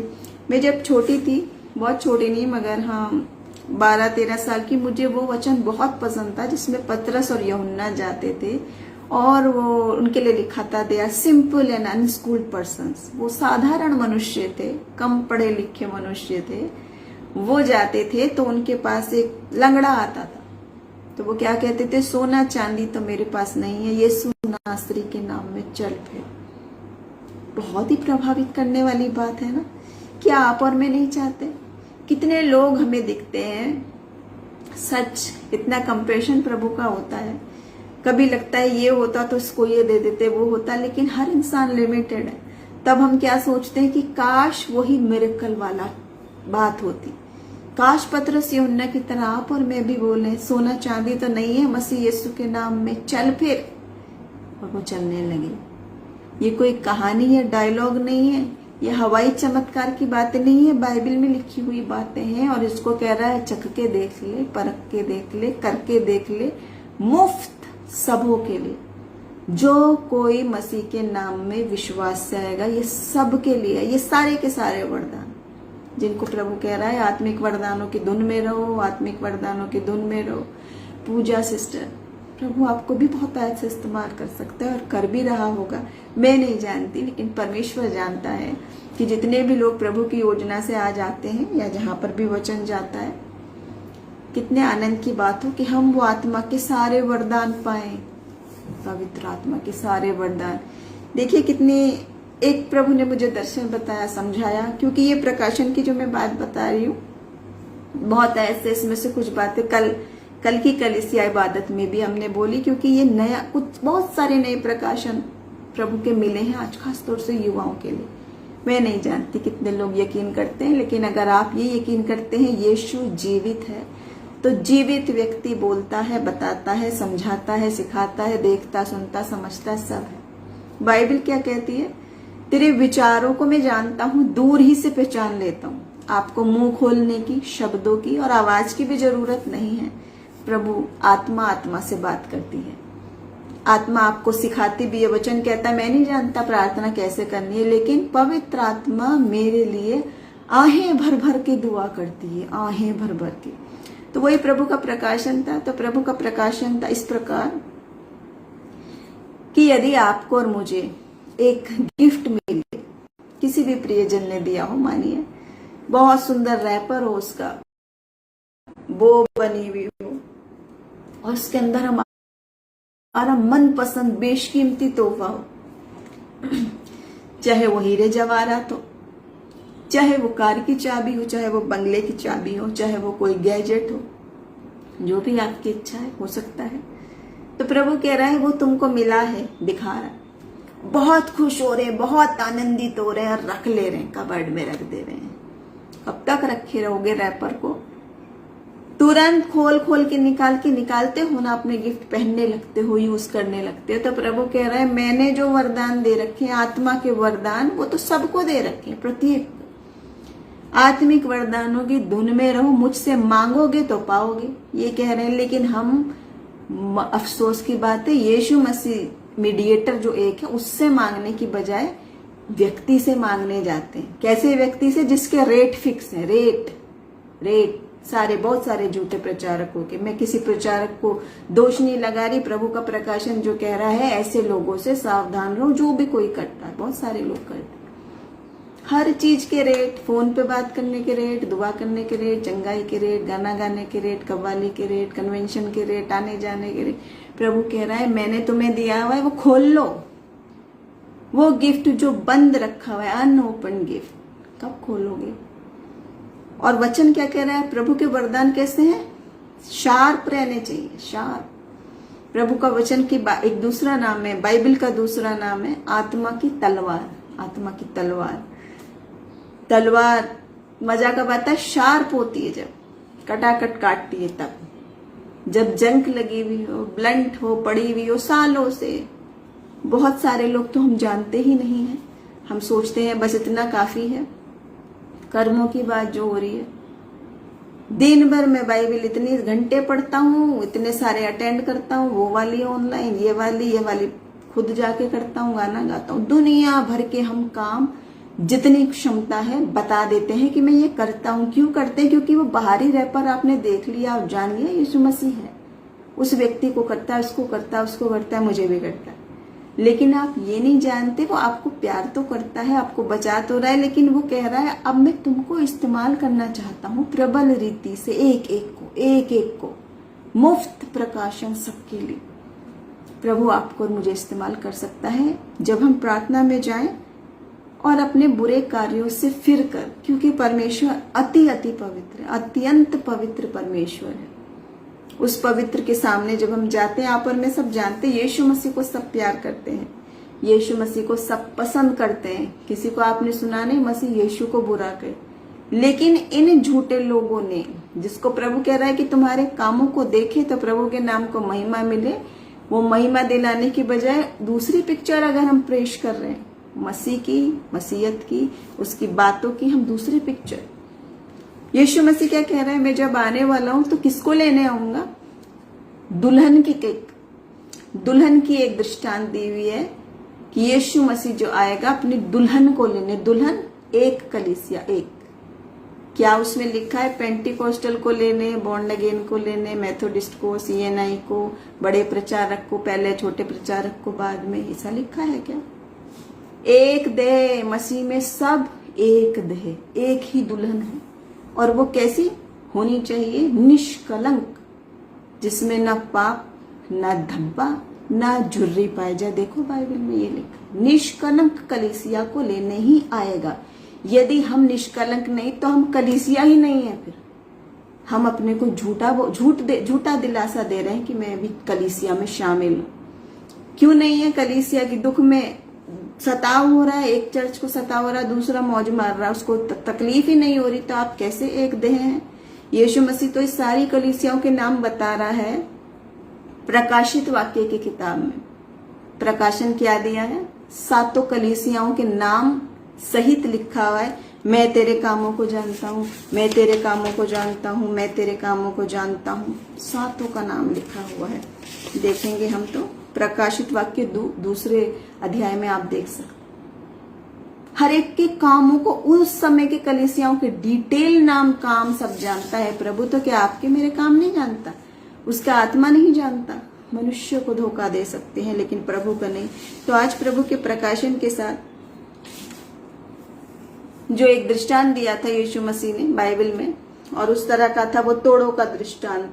मैं जब छोटी थी, बहुत छोटी नहीं मगर हाँ 12-13 साल की, मुझे वो वचन बहुत पसंद था जिसमें पतरस और यूहन्ना जाते थे और वो उनके लिए लिखा था they are simple and unschooled persons. वो साधारण मनुष्य थे, कम पढ़े लिखे मनुष्य थे। वो जाते थे तो उनके पास एक लंगड़ा आता था, तो वो क्या कहते थे, सोना चांदी तो मेरे पास नहीं है, यीशु नासरी के नाम में चल फिर। बहुत ही प्रभावित करने वाली बात है ना। क्या आप और मैं नहीं चाहते? कितने लोग हमें दिखते हैं, सच इतना कंपैशन प्रभु का होता है। कभी लगता है ये होता तो इसको ये दे देते, वो होता, लेकिन हर इंसान लिमिटेड है। तब हम क्या सोचते हैं कि काश वही मिरेकल वाला बात होती। काश पतरस यूहन्ना की तरह आप और मैं भी बोले, सोना चांदी तो नहीं है, मसीह यीशु के नाम में चल फिर, और वो चलने लगे। ये कोई कहानी है, डायलॉग नहीं है, ये हवाई चमत्कार की बातें नहीं है, बाइबल में लिखी हुई बातें हैं। और इसको कह रहा है चख के देख ले, परख के देख ले, करके देख ले, मुफ्त सबों के लिए। जो कोई मसीह के नाम में विश्वास से आएगा, ये सब के लिए, ये सारे के सारे वरदान जिनको प्रभु कह रहा है आत्मिक वरदानों की धुन में रहो, आत्मिक वरदानों की धुन में रहो। पूजा सिस्टर, प्रभु आपको भी बहुत आयत से इस्तेमाल कर सकता है और कर भी रहा होगा। मैं नहीं जानती, लेकिन परमेश्वर जानता है कि जितने भी लोग प्रभु की योजना से आ जाते हैं या जहां पर भी वचन जाता है, कितने आनंद की बात हो कि हम वो आत्मा के सारे वरदान पाएं, पवित्र आत्मा के सारे वरदान। देखिए कितने, एक प्रभु ने मुझे दर्शन बताया, समझाया, क्योंकि ये प्रकाशन की जो मैं बात बता रही हूँ बहुत ऐसे, इसमें से कुछ बातें कल की कलीसिया इबादत में भी हमने बोली, क्योंकि ये नया कुछ बहुत सारे नए प्रकाशन प्रभु के मिले हैं आज, खासतौर से युवाओं के लिए। मैं नहीं जानती कितने लोग यकीन करते हैं, लेकिन अगर आप ये यकीन करते हैं यीशु जीवित है, तो जीवित व्यक्ति बोलता है, बताता है, समझाता है, सिखाता है, देखता, सुनता, समझता सब है। बाइबल क्या कहती है, तेरे विचारों को मैं जानता हूं, दूर ही से पहचान लेता हूं। आपको मुंह खोलने की, शब्दों की और आवाज की भी जरूरत नहीं है। प्रभु आत्मा से बात करती है, आत्मा आपको सिखाती भी है। वचन कहता है मैं नहीं जानता प्रार्थना कैसे करनी है, लेकिन पवित्र आत्मा मेरे लिए आहें भर भर के दुआ करती है, आहें भर भर के। तो वही प्रभु का प्रकाशन था। तो प्रभु का प्रकाशन था इस प्रकार कि यदि आपको और मुझे एक गिफ्ट मिले, किसी भी प्रियजन ने दिया हो, मानिए बहुत सुंदर रैपर हो, उसका बो बनी हुई हो, और उसके अंदर हमारा मनपसंद बेशकीमती तोहफा हो, चाहे वो हीरे जवाहरात हो, चाहे वो कार की चाबी हो, चाहे वो बंगले की चाबी हो, चाहे वो कोई गैजेट हो, जो भी आपकी इच्छा है हो सकता है। तो प्रभु कह रहा है वो तुमको मिला है, दिखा रहा है, बहुत खुश हो रहे हैं, बहुत आनंदित हो रहे हैं और रख ले रहे हैं, कबर्ड में रख दे रहे हैं। कब तक रखे रहोगे रैपर को? तुरंत खोल के निकालते हो ना, अपने गिफ्ट पहनने लगते हो, यूज करने लगते हो। तो प्रभु कह रहा है मैंने जो वरदान दे रखे हैं, आत्मा के वरदान, वो तो सबको दे रखे हैं, प्रत्येक। आत्मिक वरदानों की धुन में रहो, मुझसे मांगोगे तो पाओगे, ये कह रहे हैं। लेकिन हम, अफसोस की बात है, यीशु मसीह मीडिएटर जो एक है, उससे मांगने की बजाय व्यक्ति से मांगने जाते हैं। कैसे व्यक्ति से? जिसके रेट फिक्स है, रेट सारे, बहुत सारे झूठे प्रचारकों के। मैं किसी प्रचारक को दोष नहीं लगा रही, प्रभु का प्रकाशन जो कह रहा है ऐसे लोगों से सावधान रहो, जो भी कोई करता है, बहुत सारे लोग करते हैं। हर चीज के रेट, फोन पे बात करने के रेट, दुआ करने के रेट, चंगाई के रेट, गाना गाने के रेट, कव्वाली के रेट, कन्वेंशन के रेट, आने जाने के रेट। प्रभु कह रहा है मैंने तुम्हें दिया हुआ है, वो खोल लो। वो गिफ्ट जो बंद रखा हुआ है, अनओपन गिफ्ट, कब खोलोगे? और वचन क्या कह रहा है? प्रभु के वरदान कैसे हैं? शार्प रहने चाहिए, शार्प। प्रभु का वचन की एक दूसरा नाम है, बाइबल का दूसरा नाम है आत्मा की तलवार। आत्मा की तलवार मजा कब आता है? शार्प होती है, जब कटाकट काटती है तब। जब जंग लगी हुई हो, ब्लंट हो, पड़ी हुई हो सालों से। बहुत सारे लोग तो हम जानते ही नहीं हैं, हम सोचते हैं बस इतना काफी है। कर्मों की बात जो हो रही है, दिन भर मैं बाइबल इतने घंटे पढ़ता हूँ, इतने सारे अटेंड करता हूँ, वो वाली ऑनलाइन, ये वाली खुद जाके करता हूँ, गाना गाता हूँ, दुनिया भर के हम काम जितनी क्षमता है बता देते हैं कि मैं ये करता हूँ। क्यों करते हैं? क्योंकि वो बाहरी रैपर आपने देख लिया और जान लिया यीशु मसीह है, उस व्यक्ति को करता है, उसको करता है, उसको करता है, मुझे भी करता है। लेकिन आप ये नहीं जानते वो आपको प्यार तो करता है, आपको बचा तो रहा है, लेकिन वो कह रहा है अब मैं तुमको इस्तेमाल करना चाहता हूँ प्रबल रीति से, एक एक को मुफ्त प्रकाशन सबके लिए। प्रभु आपको और मुझे इस्तेमाल कर सकता है जब हम प्रार्थना में जाएं और अपने बुरे कार्यों से फिर कर, क्योंकि परमेश्वर अति पवित्र है, अत्यंत पवित्र परमेश्वर है। उस पवित्र के सामने जब हम जाते हैं, आप और मैं सब जानते हैं यीशु मसीह को सब प्यार करते हैं, यीशु मसीह को सब पसंद करते हैं। किसी को आपने सुना नहीं मसीह यीशु को बुरा कहे, लेकिन इन झूठे लोगों ने, जिसको प्रभु कह रहा है कि तुम्हारे कामों को देखे तो प्रभु के नाम को महिमा मिले, वो महिमा दिलाने की बजाय दूसरी पिक्चर अगर हम पेश कर रहे हैं, मसीह की, मसीहत की, उसकी बातों की हम दूसरी पिक्चर। यीशु मसीह क्या कह रहा है? मैं जब आने वाला हूं तो किसको लेने आऊंगा? दुल्हन की केक, दुल्हन की एक दृष्टांत दी हुई है कि यीशु मसीह जो आएगा अपनी दुल्हन को लेने। दुल्हन एक कलीसिया, एक, क्या उसमें लिखा है पेंटिकोस्टल को लेने, बॉर्न अगेन को लेने, मेथोडिस्ट को, CNI को, बड़े प्रचारक को पहले, छोटे प्रचारक को बाद में, ऐसा लिखा है क्या? एक देह मसीह में, सब एक देह, एक ही दुल्हन है। और वो कैसी होनी चाहिए? निष्कलंक, जिसमें न पाप, न धब्बा, न झुर्री पाए जाए। देखो बाइबल में ये लिखा, निष्कलंक कलीसिया को लेने ही आएगा। यदि हम निष्कलंक नहीं तो हम कलीसिया ही नहीं है। फिर हम अपने को झूठा दिलासा दे रहे हैं कि मैं भी कलीसिया में शामिल हूं। क्यों नहीं है? कलीसिया की दुख में सताव हो रहा है, एक चर्च को सताव हो रहा है, दूसरा मौज मार रहा है, उसको तकलीफ ही नहीं हो रही, तो आप कैसे एक देह हैं? यीशु मसीह तो इस सारी कलीसियाओं के नाम बता रहा है प्रकाशित वाक्य की किताब में। प्रकाशन क्या दिया है? 7 कलीसियाओं के नाम सहित लिखा हुआ है, मैं तेरे कामों को जानता हूँ, मैं तेरे कामों को जानता हूँ, मैं तेरे कामों को जानता हूँ। 7 का नाम लिखा हुआ है। देखेंगे हम तो प्रकाशित वाक्य दूसरे अध्याय में आप देख सकते, हर एक के कामों को, उस समय के कलीसियाओं के डिटेल नाम, काम सब जानता है प्रभु। तो क्या आपके मेरे काम नहीं जानता? उसका आत्मा नहीं जानता? मनुष्य को धोखा दे सकते हैं लेकिन प्रभु का नहीं। तो आज प्रभु के प्रकाशन के साथ जो एक दृष्टांत दिया था यीशु मसीह ने बाइबल में, और उस तरह का था वो तोड़ों का दृष्टांत।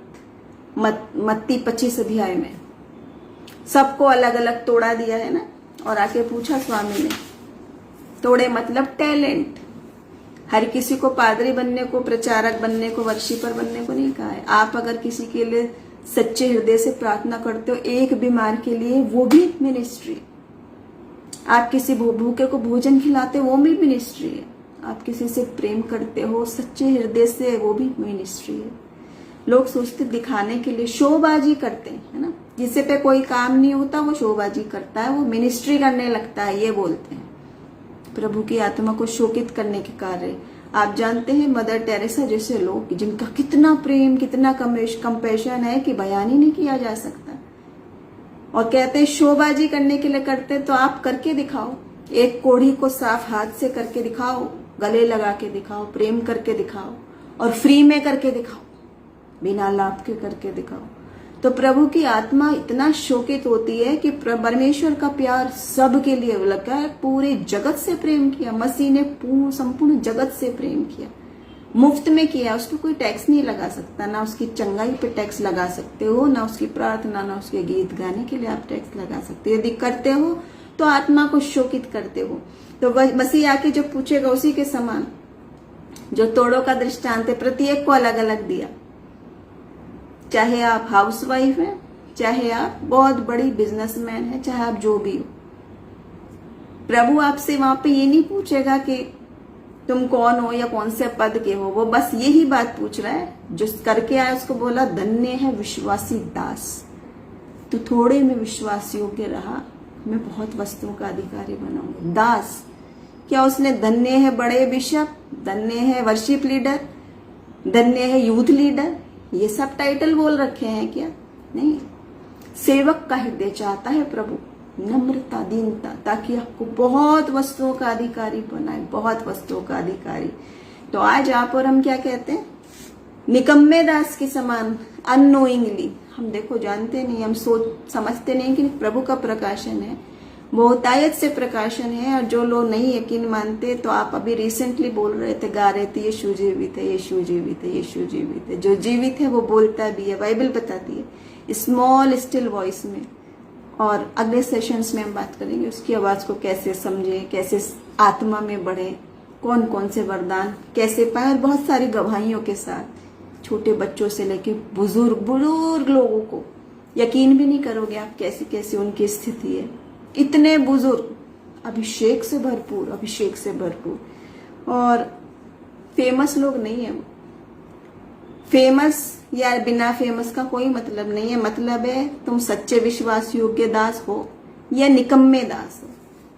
मत्ती 25 अध्याय में सबको अलग अलग तोड़ा दिया है ना, और आके पूछा स्वामी ने, तोड़े मतलब टैलेंट। हर किसी को पादरी बनने को, प्रचारक बनने को, वर्शिपर बनने को नहीं कहा है। आप अगर किसी के लिए सच्चे हृदय से प्रार्थना करते हो, एक बीमार के लिए, वो भी मिनिस्ट्री। आप किसी भूखे को भोजन खिलाते हो, वो भी मिनिस्ट्री है। आप किसी से प्रेम करते हो सच्चे हृदय से, वो भी मिनिस्ट्री है। लोग सोचते दिखाने के लिए शोबाजी करते हैं, है ना, जिससे पे कोई काम नहीं होता वो शोबाजी करता है, वो मिनिस्ट्री करने लगता है, ये बोलते हैं। प्रभु की आत्मा को शोकित करने के कार्य आप जानते हैं, मदर टेरेसा जैसे लोग जिनका कितना प्रेम, कितना कंपैशन है कि बयान ही नहीं किया जा सकता, और कहते हैं शोबाजी करने के लिए करते, तो आप करके दिखाओ। एक कोढ़ी को साफ हाथ से करके दिखाओ, गले लगा के दिखाओ, प्रेम करके दिखाओ, और फ्री में करके दिखाओ, बिना लाभ के करके दिखाओ। तो प्रभु की आत्मा इतना शोकित होती है कि परमेश्वर का प्यार सबके लिए लगा है, पूरे जगत से प्रेम किया। मसीह ने संपूर्ण जगत से प्रेम किया, मुफ्त में किया, उसको कोई टैक्स नहीं लगा सकता। ना उसकी चंगाई पे टैक्स लगा सकते हो, ना उसकी प्रार्थना, ना उसके गीत गाने के लिए आप टैक्स लगा सकते हो। यदि करते हो तो आत्मा को शोकित करते हो। तो मसीह आके जो पूछेगा उसी के समान, जो तोड़ों का दृष्टांत है, प्रत्येक को अलग अलग दिया। चाहे आप हाउसवाइफ हैं, चाहे आप बहुत बड़ी बिजनेसमैन हैं, चाहे आप जो भी हो, प्रभु आपसे वहां पे ये नहीं पूछेगा कि तुम कौन हो या कौन से पद के हो, वो बस यही बात पूछ रहा है। जो करके आया उसको बोला धन्य है विश्वासी दास, तू थोड़े में विश्वास योग्य रहा, मैं बहुत वस्तुओं का अधिकारी बनाऊंगा। दास, क्या उसने धन्य है बड़े बिशप, धन्य है वर्शिप लीडर, धन्य है यूथ लीडर, ये सब टाइटल बोल रखे हैं क्या? नहीं। सेवक का हृदय चाहता है प्रभु, नम्रता, दीनता, ताकि आपको बहुत वस्तुओं का अधिकारी बनाए, बहुत वस्तुओं का अधिकारी। तो आज आप और हम क्या कहते हैं? निकम्मे दास के समान, अननोइंगली। हम देखो जानते नहीं, हम सोच समझते नहीं कि प्रभु का प्रकाशन है, बहुतायत से प्रकाशन है। और जो लोग नहीं यकीन मानते, तो आप अभी रिसेंटली बोल रहे थे, गा रहे थे, यीशु जीवित है, यीशु जीवित है, यीशु जीवित है। जो जीवित है वो बोलता भी है, बाइबल बताती है स्मॉल स्टिल वॉइस में। और अगले सेशंस में हम बात करेंगे उसकी आवाज को कैसे समझें, कैसे आत्मा में बढ़े, कौन कौन से वरदान कैसे पाए, और बहुत सारी गवाहियों के साथ, छोटे बच्चों से लेके बुजुर्ग लोगों को यकीन भी नहीं करोगे आप कैसी कैसी उनकी स्थिति है। इतने बुजुर्ग, अभिषेक से भरपूर, अभिषेक से भरपूर। और फेमस लोग नहीं है वो। फेमस या बिना फेमस का कोई मतलब नहीं है। मतलब है तुम सच्चे विश्वास योग्य दास हो या निकम्मे दास हो।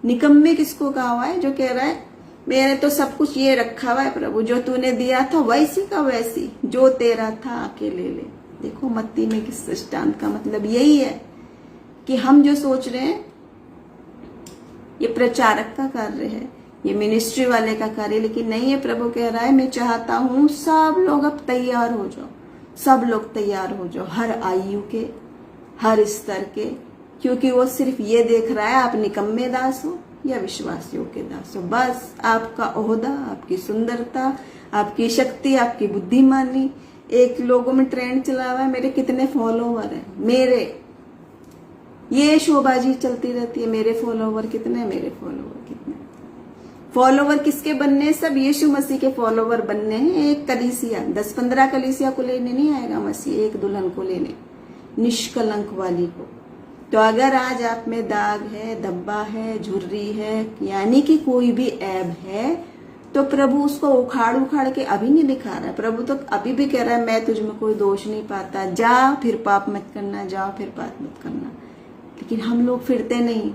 निकम्मे किसको कहा हुआ है? जो कह रहा है मैंने तो सब कुछ ये रखा हुआ है प्रभु, जो तूने दिया था वैसी का वैसी, जो तेरा था आके ले ले। देखो मत्ती में किस दृष्टांत का मतलब यही है कि हम जो सोच रहे हैं ये प्रचारक का कार्य है, ये मिनिस्ट्री वाले का कार्य, लेकिन नहीं है। प्रभु कह रहा है मैं चाहता हूं सब लोग अब तैयार हो जाओ, सब लोग तैयार हो जाओ, हर आयु के, हर स्तर के। क्योंकि वो सिर्फ ये देख रहा है आप निकम्मे दास हो या विश्वास योग्य दास हो। बस आपका ओहदा, आपकी सुंदरता, आपकी शक्ति, आपकी बुद्धिमानी। एक लोगों में ट्रेंड चला हुआ है मेरे कितने फॉलोवर हैं, मेरे ये शोबाजी चलती रहती है, मेरे फॉलोवर कितने, मेरे फॉलोवर कितने। फॉलोवर किसके बनने? सब यीशु मसीह के फॉलोवर बनने हैं। एक कलीसिया, 10-15 कलीसिया को लेने नहीं आएगा मसीह, एक दुल्हन को लेने, निष्कलंक वाली को। तो अगर आज आप में दाग है, धब्बा है, झुर्री है, यानी कि कोई भी ऐब है, तो प्रभु उसको उखाड़ उखाड़ के अभी नहीं दिखा रहा है। प्रभु तो अभी भी कह रहा है मैं तुझ में कोई दोष नहीं पाता, जा फिर पाप मत करना, जा फिर पाप मत करना। लेकिन हम लोग फिरते नहीं,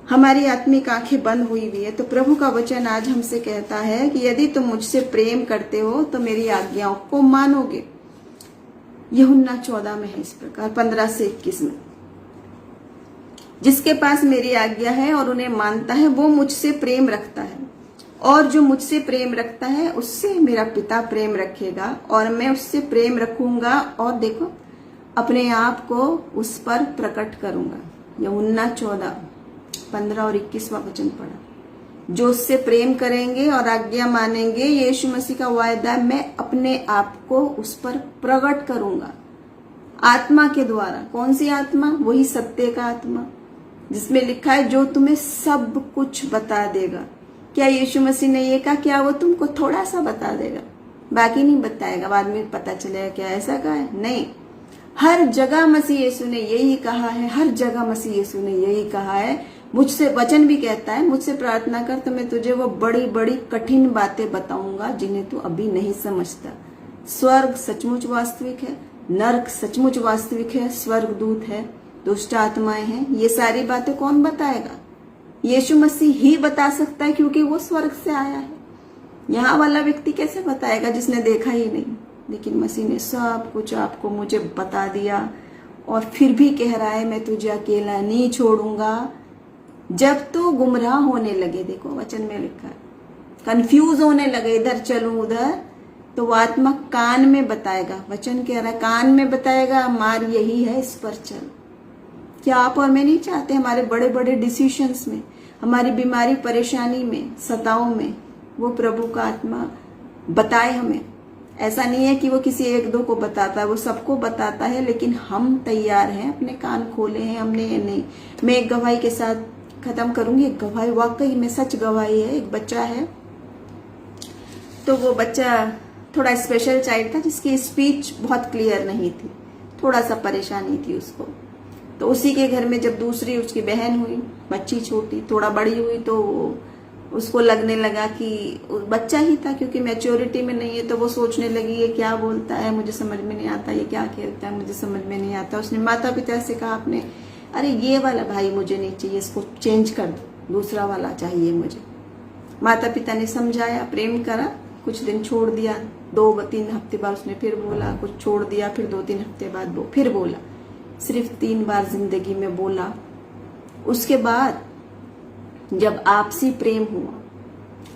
हमारी आत्मिक आंखें बंद हुई हुई है। तो प्रभु का वचन आज हमसे कहता है कि यदि तुम मुझसे प्रेम करते हो तो मेरी आज्ञाओं को मानोगे। यूहन्ना 14 में है इस प्रकार, 15 से 21 में। जिसके पास मेरी आज्ञा है और उन्हें मानता है वो मुझसे प्रेम रखता है, और जो मुझसे प्रेम रखता है उससे मेरा पिता प्रेम रखेगा, और मैं उससे प्रेम रखूंगा और देखो अपने आप को उस पर प्रकट करूंगा। यूहन्ना 14:15 और 21वां वचन पढ़ा। जो उससे प्रेम करेंगे और आज्ञा मानेंगे, यीशु मसीह का वायदा है, मैं अपने आप को उस पर प्रकट करूंगा आत्मा के द्वारा। कौन सी आत्मा? वही सत्य का आत्मा, जिसमें लिखा है जो तुम्हें सब कुछ बता देगा। क्या यीशु मसीह ने ये कहा क्या वो तुमको थोड़ा सा बता देगा, बाकी नहीं बताएगा, बाद में पता चलेगा? क्या ऐसा कहा है? नहीं। हर जगह मसीह यीशु ने यही कहा है, हर जगह मसीह यीशु ने यही कहा है। मुझसे वचन भी कहता है, मुझसे प्रार्थना कर तो मैं तुझे वो बड़ी बड़ी कठिन बातें बताऊंगा जिन्हें तू अभी नहीं समझता। स्वर्ग सचमुच वास्तविक है, नरक सचमुच वास्तविक है, स्वर्गदूत है, दुष्ट आत्माएं हैं। ये सारी बातें कौन बताएगा? यीशु मसीह ही बता सकता है, क्योंकि वो स्वर्ग से आया है। यहाँ वाला व्यक्ति कैसे बताएगा जिसने देखा ही नहीं? लेकिन मसीह ने सब कुछ आपको मुझे बता दिया, और फिर भी कह रहा है मैं तुझे अकेला नहीं छोड़ूंगा। जब तो गुमराह होने लगे, देखो वचन में लिखा है, कंफ्यूज होने लगे, इधर चलूं उधर, तो वो आत्मा कान में बताएगा। वचन कह रहा है कान में बताएगा, मार यही है, इस पर चल। क्या आप और मैं नहीं चाहते हमारे बड़े बड़े डिसीशंस में, हमारी बीमारी परेशानी में, सताओं में, वो प्रभु का आत्मा बताए हमें? ऐसा नहीं है कि वो किसी एक दो को बताता है, वो सबको बताता है। लेकिन हम तैयार हैं, अपने कान खोले हैं हमने या नहीं? मैं एक गवाही के साथ खत्म करूंगी। एक गवाही वाकई में सच गवाही है। एक बच्चा है, तो वो बच्चा थोड़ा स्पेशल चाइल्ड था, जिसकी स्पीच बहुत क्लियर नहीं थी, थोड़ा सा परेशानी थी उसको। तो उसी के घर में जब दूसरी उसकी बहन हुई, बच्ची छोटी, थोड़ा बड़ी हुई, तो उसको लगने लगा कि बच्चा ही था, क्योंकि मैच्योरिटी में नहीं है, तो वो सोचने लगी ये क्या बोलता है, मुझे समझ में नहीं आता, ये क्या खेलता है, मुझे समझ में नहीं आता। उसने माता पिता से कहा अपने, अरे ये वाला भाई मुझे नहीं चाहिए, इसको चेंज कर दो, दूसरा वाला चाहिए मुझे। माता पिता ने समझाया, प्रेम करा, कुछ दिन छोड़ दिया, 2-3 हफ्ते बाद उसने फिर बोला, कुछ छोड़ दिया, फिर 2-3 हफ्ते बाद वो फिर बोला। सिर्फ 3 बार जिंदगी में बोला। उसके बाद जब आपसी प्रेम हुआ,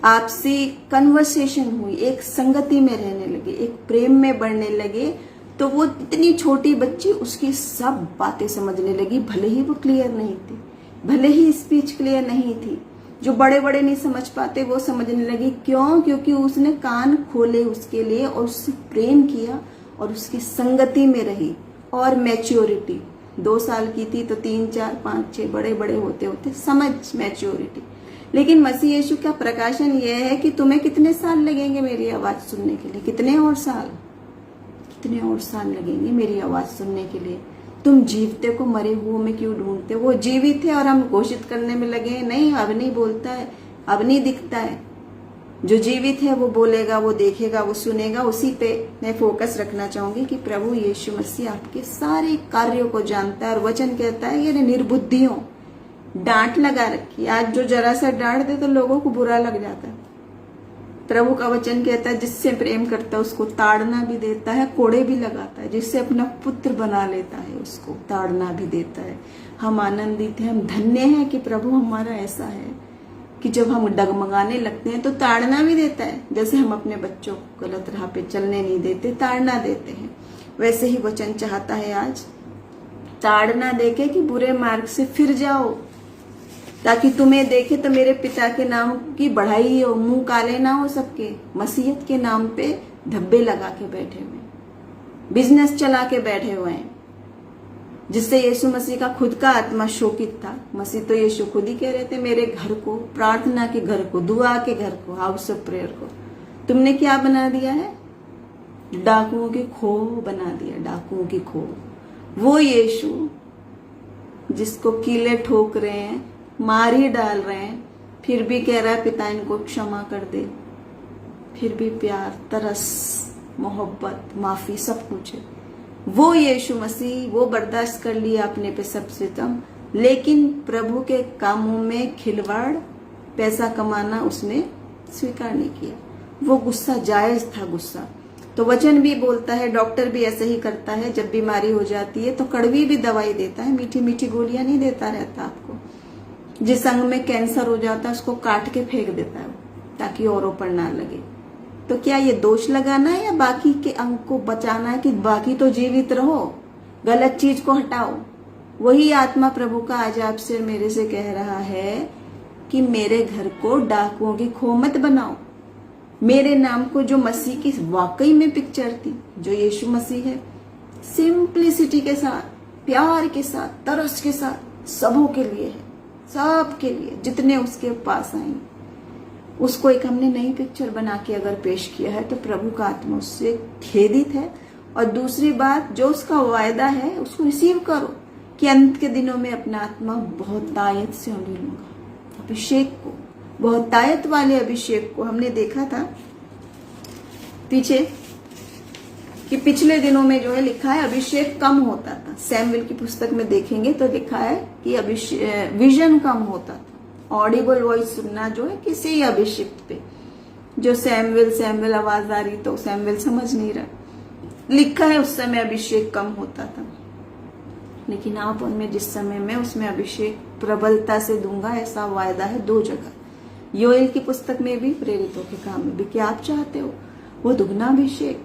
आपसी कन्वर्सेशन हुई, एक संगति में रहने लगे, एक प्रेम में बढ़ने लगे, तो वो इतनी छोटी बच्ची उसकी सब बातें समझने लगी, भले ही वो क्लियर नहीं थी, भले ही स्पीच क्लियर नहीं थी। जो बड़े बड़े नहीं समझ पाते वो समझने लगी। क्यों? क्योंकि उसने कान खोले उसके लिए और उससे प्रेम किया और उसकी संगति में रही। और मैच्योरिटी 2 साल की थी तो 3, 4, 5, 6 बड़े बड़े होते होते समझ, मैच्योरिटी। लेकिन मसीह यीशु का प्रकाशन यह है कि तुम्हें कितने साल लगेंगे मेरी आवाज सुनने के लिए, कितने और साल लगेंगे मेरी आवाज सुनने के लिए। तुम जीवते को मरे हुओं में क्यों ढूंढते? वो जीवित है और हम घोषित करने में लगे हैं, नहीं अब नहीं बोलता है, अब नहीं दिखता है। जो जीवित है वो बोलेगा, वो देखेगा, वो सुनेगा। उसी पे मैं फोकस रखना चाहूंगी कि प्रभु यीशु मसीह आपके सारे कार्यों को जानता है। और वचन कहता है ये निर्बुद्धियों डांट लगा रखी। आज जो जरा सा डांट दे तो लोगों को बुरा लग जाता है। प्रभु का वचन कहता है जिससे प्रेम करता है उसको ताड़ना भी देता है, कोड़े भी लगाता है। जिससे अपना पुत्र बना लेता है उसको ताड़ना भी देता है। हम आनंदित हैं, हम धन्य हैं कि प्रभु हमारा ऐसा है कि जब हम डगमगाने लगते हैं तो ताड़ना भी देता है। जैसे हम अपने बच्चों को गलत राह पे चलने नहीं देते, ताड़ना देते हैं, वैसे ही वचन चाहता है आज ताड़ना देके कि बुरे मार्ग से फिर जाओ, ताकि तुम्हें देखे तो मेरे पिता के नाम की बढ़ाई हो, मुंह काले ना हो सबके। मसीहत के नाम पे धब्बे लगा के बैठे हुए, बिजनेस चला के बैठे हुए हैं, जिससे यीशु मसीह का खुद का आत्मा शोकित था। मसीह तो यीशु खुद ही कह रहे थे मेरे घर को, प्रार्थना के घर को, दुआ के घर को, हाउस ऑफ प्रेयर को तुमने क्या बना दिया है? डाकुओं की खो बना दिया, डाकुओं की खो। वो यीशु जिसको कीले ठोक रहे हैं, मार ही डाल रहे हैं, फिर भी कह रहा है पिता इनको क्षमा कर दे। फिर भी प्यार, तरस, मोहब्बत, माफी सब कुछ है। वो यीशु मसीह वो बर्दाश्त कर लिया अपने पे सबसे कम, लेकिन प्रभु के कामों में खिलवाड़, पैसा कमाना उसने स्वीकार नहीं किया। वो गुस्सा जायज था, गुस्सा। तो वचन भी बोलता है, डॉक्टर भी ऐसे ही करता है, जब बीमारी हो जाती है तो कड़वी भी दवाई देता है, मीठी मीठी गोलियां नहीं देता रहता आपको। जिस अंग में कैंसर हो जाता है उसको काट के फेंक देता है ताकि औरों पर ना लगे। तो क्या ये दोष लगाना है या बाकी के अंग को बचाना है कि बाकी तो जीवित रहो, गलत चीज को हटाओ? वही आत्मा प्रभु का आज आपसे मेरे से कह रहा है कि मेरे घर को डाकुओं की खो मत बनाओ। मेरे नाम को, जो मसीह की वाकई में पिक्चर थी, जो यीशु मसीह है, सिंप्लिसिटी के साथ, प्यार के साथ, तरस के साथ सबों के लिए है, सब के लिए जितने उसके पास आए, उसको एक हमने नई पिक्चर बना के अगर पेश किया है तो प्रभु का आत्मा उससे खेदित है। और दूसरी बात, जो उसका वायदा है उसको रिसीव करो कि अंत के दिनों में अपना आत्मा बहुत तायत से मैं लूंगा। अभिषेक को, बहुत तायत वाले अभिषेक को हमने देखा था पीछे कि पिछले दिनों में जो है लिखा है अभिषेक कम होता था। सैमुएल की पुस्तक में देखेंगे तो लिखा है कि विजन कम होता था, ऑडिबल वॉइस सुनना जो है किसी अभिषिक्त पे। जो सैमुएल आवाज आ रही तो सैमुएल समझ नहीं रहा, लिखा है उस समय अभिषेक कम होता था। लेकिन आप उनमें जिस समय में उसमें अभिषेक प्रबलता से दूंगा, ऐसा वायदा है 2 जगह। योएल की पुस्तक में भी, प्रेरितों के काम में भी। क्या आप चाहते हो वो दुगना अभिषेक?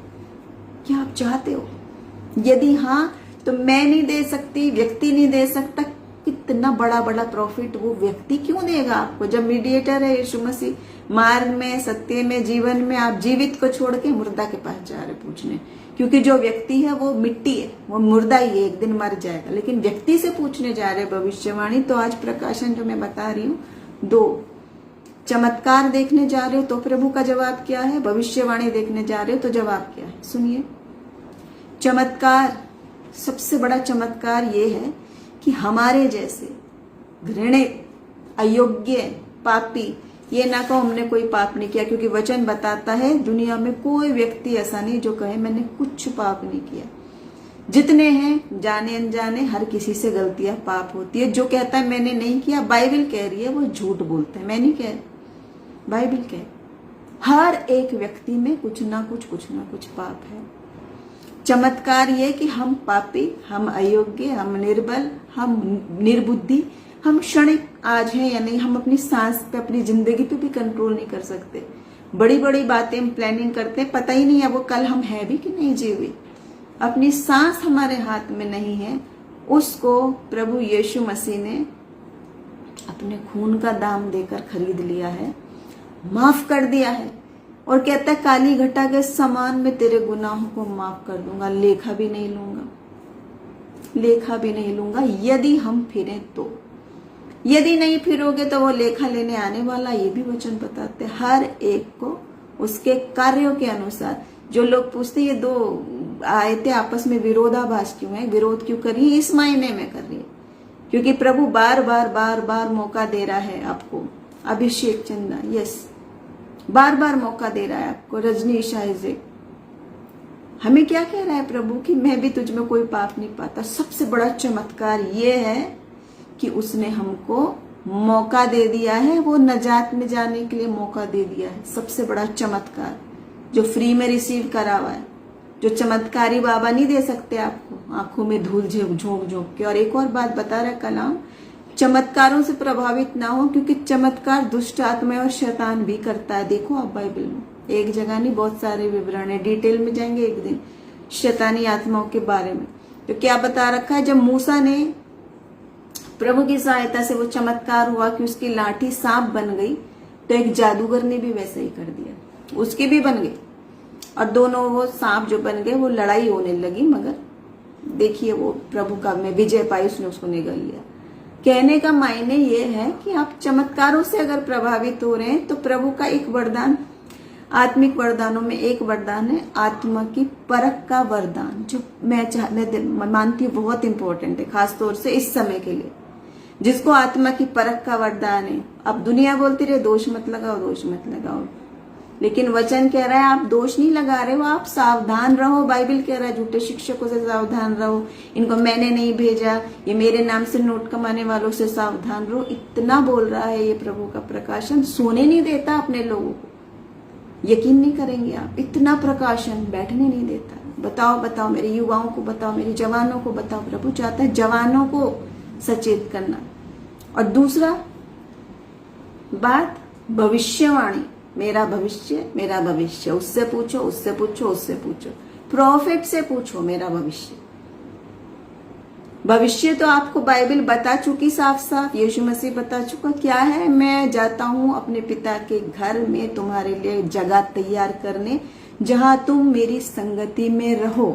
क्या आप चाहते हो? यदि हाँ तो मैं नहीं दे सकती, व्यक्ति नहीं दे सकता, कितना बड़ा बड़ा प्रॉफिट वो व्यक्ति क्यों देगा आपको? जब मीडिएटर है यीशु मसीह, मार्ग में, सत्य में, जीवन में, आप जीवित को छोड़ के मुर्दा के पास जा रहे पूछने। क्योंकि जो व्यक्ति है वो मिट्टी है, वो मुर्दा ही है, एक दिन मर जाएगा। लेकिन व्यक्ति से पूछने जा रहे भविष्यवाणी। तो आज प्रकाशन जो मैं बता रही हूँ, 2 चमत्कार देखने जा रहे हो तो प्रभु का जवाब क्या है, भविष्यवाणी देखने जा रहे हो तो जवाब क्या है, सुनिए। चमत्कार, सबसे बड़ा चमत्कार ये है कि हमारे जैसे घृणित, अयोग्य, पापी ये ना कहो हमने कोई पाप नहीं किया, क्योंकि वचन बताता है दुनिया में कोई व्यक्ति ऐसा नहीं जो कहे मैंने कुछ पाप नहीं किया। जितने हैं जाने अनजाने हर किसी से गलतियां पाप होती है। जो कहता है मैंने नहीं किया, बाइबल कह रही है, वो झूठ बोलता है। मैं नहीं कह रही, बाइबल कह, हर एक व्यक्ति में कुछ ना कुछ पाप है। चमत्कार ये कि हम पापी, हम अयोग्य, हम निर्बल, हम निर्बुद्धि, हम क्षणिक आज हैं या नहीं, हम अपनी सांस पे, अपनी जिंदगी पे भी कंट्रोल नहीं कर सकते। बड़ी बड़ी बातें हम प्लानिंग करते हैं, पता ही नहीं है वो कल हम है भी कि नहीं जीवित। अपनी सांस हमारे हाथ में नहीं है, उसको प्रभु यीशु मसीह ने अपने खून का दाम देकर खरीद लिया है, माफ कर दिया है। और कहता है काली घटा के समान मैं तेरे गुनाहों को माफ कर दूंगा, लेखा भी नहीं लूंगा, लेखा भी नहीं लूंगा यदि हम फिरें तो। यदि नहीं फिरोगे तो वो लेखा लेने आने वाला, ये भी वचन बताते हैं। हर एक को उसके कार्यों के अनुसार। जो लोग पूछते ये दो आयतें आपस में विरोधाभास क्यों है, विरोध क्यों कर रही है, इस मायने में कर रही है क्योंकि प्रभु बार बार मौका दे रहा है आपको। अभिषेक चंदा, यस, बार बार मौका दे रहा है आपको। रजनी शाहजे, हमें क्या कह रहा है प्रभु कि मैं भी तुझ में कोई पाप नहीं पाता। सबसे बड़ा चमत्कार ये है कि उसने हमको मौका दे दिया है, वो नजात में जाने के लिए मौका दे दिया है। सबसे बड़ा चमत्कार जो फ्री में रिसीव करा हुआ है, जो चमत्कारी बाबा नहीं दे सकते आपको आंखों में धूल झोंक के। और एक और बात बता रहा कलाम, चमत्कारों से प्रभावित ना हो, क्योंकि चमत्कार दुष्ट आत्मा और शैतान भी करता है। देखो आप बाइबल में एक जगह नहीं, बहुत सारे विवरण है, डिटेल में जाएंगे एक दिन शैतानी आत्माओं के बारे में। तो क्या बता रखा है, जब मूसा ने प्रभु की सहायता से वो चमत्कार हुआ कि उसकी लाठी सांप बन गई, तो एक जादूगर ने भी वैसे ही कर दिया, उसकी भी बन गई। और दोनों वो सांप जो बन गए वो लड़ाई होने लगी, मगर देखिए वो प्रभु का में विजय पाई, उसने उसको निगल लिया। कहने का मायने ये है कि आप चमत्कारों से अगर प्रभावित हो रहे हैं तो प्रभु का एक वरदान, आत्मिक वरदानों में एक वरदान है आत्मा की परख का वरदान, जो मैं मानती हूँ बहुत इंपॉर्टेंट है, खासतौर से इस समय के लिए, जिसको आत्मा की परख का वरदान है। अब दुनिया बोलती रहे दोष मत लगाओ, दोष मत लगाओ, लेकिन वचन कह रहा है आप दोष नहीं लगा रहे हो, आप सावधान रहो। बाइबल कह रहा है झूठे शिक्षकों से सावधान रहो, इनको मैंने नहीं भेजा, ये मेरे नाम से नोट कमाने वालों से सावधान रहो। इतना बोल रहा है ये प्रभु का प्रकाशन, सोने नहीं देता अपने लोगों को, यकीन नहीं करेंगे आप, इतना प्रकाशन बैठने नहीं देता। बताओ मेरे युवाओं को बताओ, मेरे जवानों को बताओ। प्रभु चाहता है जवानों को सचेत करना। और दूसरा बात, भविष्यवाणी, मेरा भविष्य, उससे पूछो, प्रॉफिट से पूछो मेरा भविष्य तो आपको बाइबल बता चुकी साफ साफ, यीशु मसीह बता चुका क्या है। मैं जाता हूं अपने पिता के घर में तुम्हारे लिए जगह तैयार करने, जहां तुम मेरी संगति में रहो।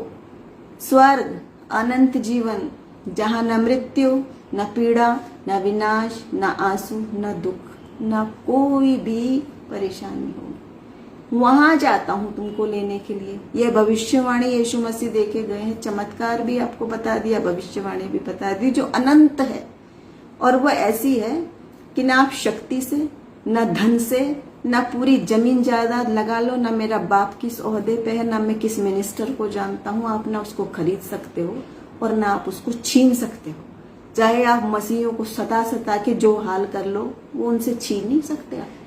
स्वर्ग, अनंत जीवन, जहां न मृत्यु, न पीड़ा, न विनाश, न आंसू, न दुख, न कोई भी परेशानी होगी। वहां जाता हूं तुमको लेने के लिए। यह भविष्यवाणी यीशु मसीह देके गए हैं। चमत्कार भी आपको बता दिया, भविष्यवाणी भी बता दी, जो अनंत है। और वह ऐसी है कि ना आप शक्ति से, न धन से, न पूरी जमीन जायदाद लगा लो, न मेरा बाप किस ओहदे पे है, न मैं किस मिनिस्टर को जानता हूं, आप ना उसको खरीद सकते हो और ना आप उसको छीन सकते हो। चाहे आप मसीहियों को सता के जो हाल कर लो, वो उनसे छीन नहीं सकते आप।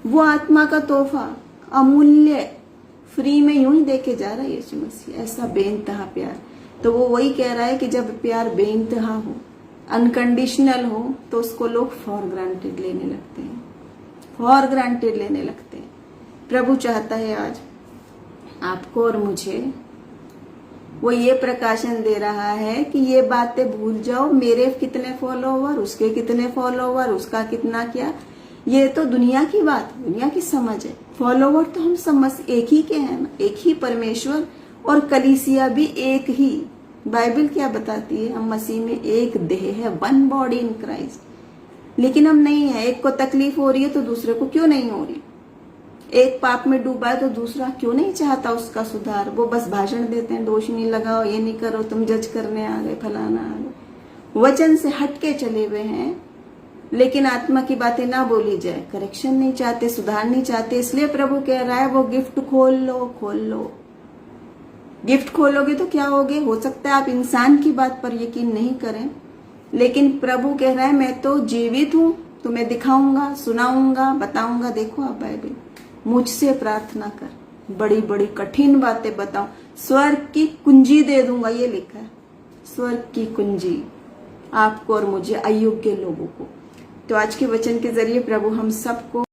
वो आत्मा का तोहफा अमूल्य फ्री में यूं ही देके जा रहा है यीशु मसीह। ऐसा बेइंतहा प्यार। तो वो वही कह रहा है कि जब प्यार बेइंतहा हो, अनकंडीशनल हो, तो उसको लोग फॉर ग्रांटेड लेने लगते हैं, प्रभु चाहता है आज आपको और मुझे, वो ये प्रकाशन दे रहा है कि ये बातें भूल जाओ, मेरे कितने फॉलोवर, उसके कितने फॉलोवर, उसका कितना क्या, ये तो दुनिया की बात, दुनिया की समझ है। फॉलोवर तो हम समझ एक ही के हैं ना, एक ही परमेश्वर, और कलीसिया भी एक ही। बाइबल क्या बताती है, हम मसीह में एक देह है, वन बॉडी इन क्राइस्ट। लेकिन हम नहीं है, एक को तकलीफ हो रही है तो दूसरे को क्यों नहीं हो रही, एक पाप में डूबा है तो दूसरा क्यों नहीं चाहता उसका सुधार। वो बस भाषण देते हैं, दोष नहीं लगाओ, ये नहीं करो, तुम जज करने आ गए, फलाना आ गए, वचन से हटके चले हुए हैं। लेकिन आत्मा की बातें ना बोली जाए, करेक्शन नहीं चाहते, सुधार नहीं चाहते, इसलिए प्रभु कह रहा है वो गिफ्ट खोल लो, खोल लो। गिफ्ट खोलोगे तो क्या होगे, हो सकता है आप इंसान की बात पर यकीन नहीं करें, लेकिन प्रभु कह रहा है मैं तो जीवित हूं, तुम्हें दिखाऊंगा, सुनाऊंगा, बताऊंगा। देखो आप बाइबल, मुझसे प्रार्थना कर, बड़ी बड़ी कठिन बातें बताऊं, स्वर्ग की कुंजी दे दूंगा, ये लिखा है, स्वर्ग की कुंजी आपको और मुझे, अयोग्य लोगों को। तो आज के वचन के जरिए प्रभु हम सबको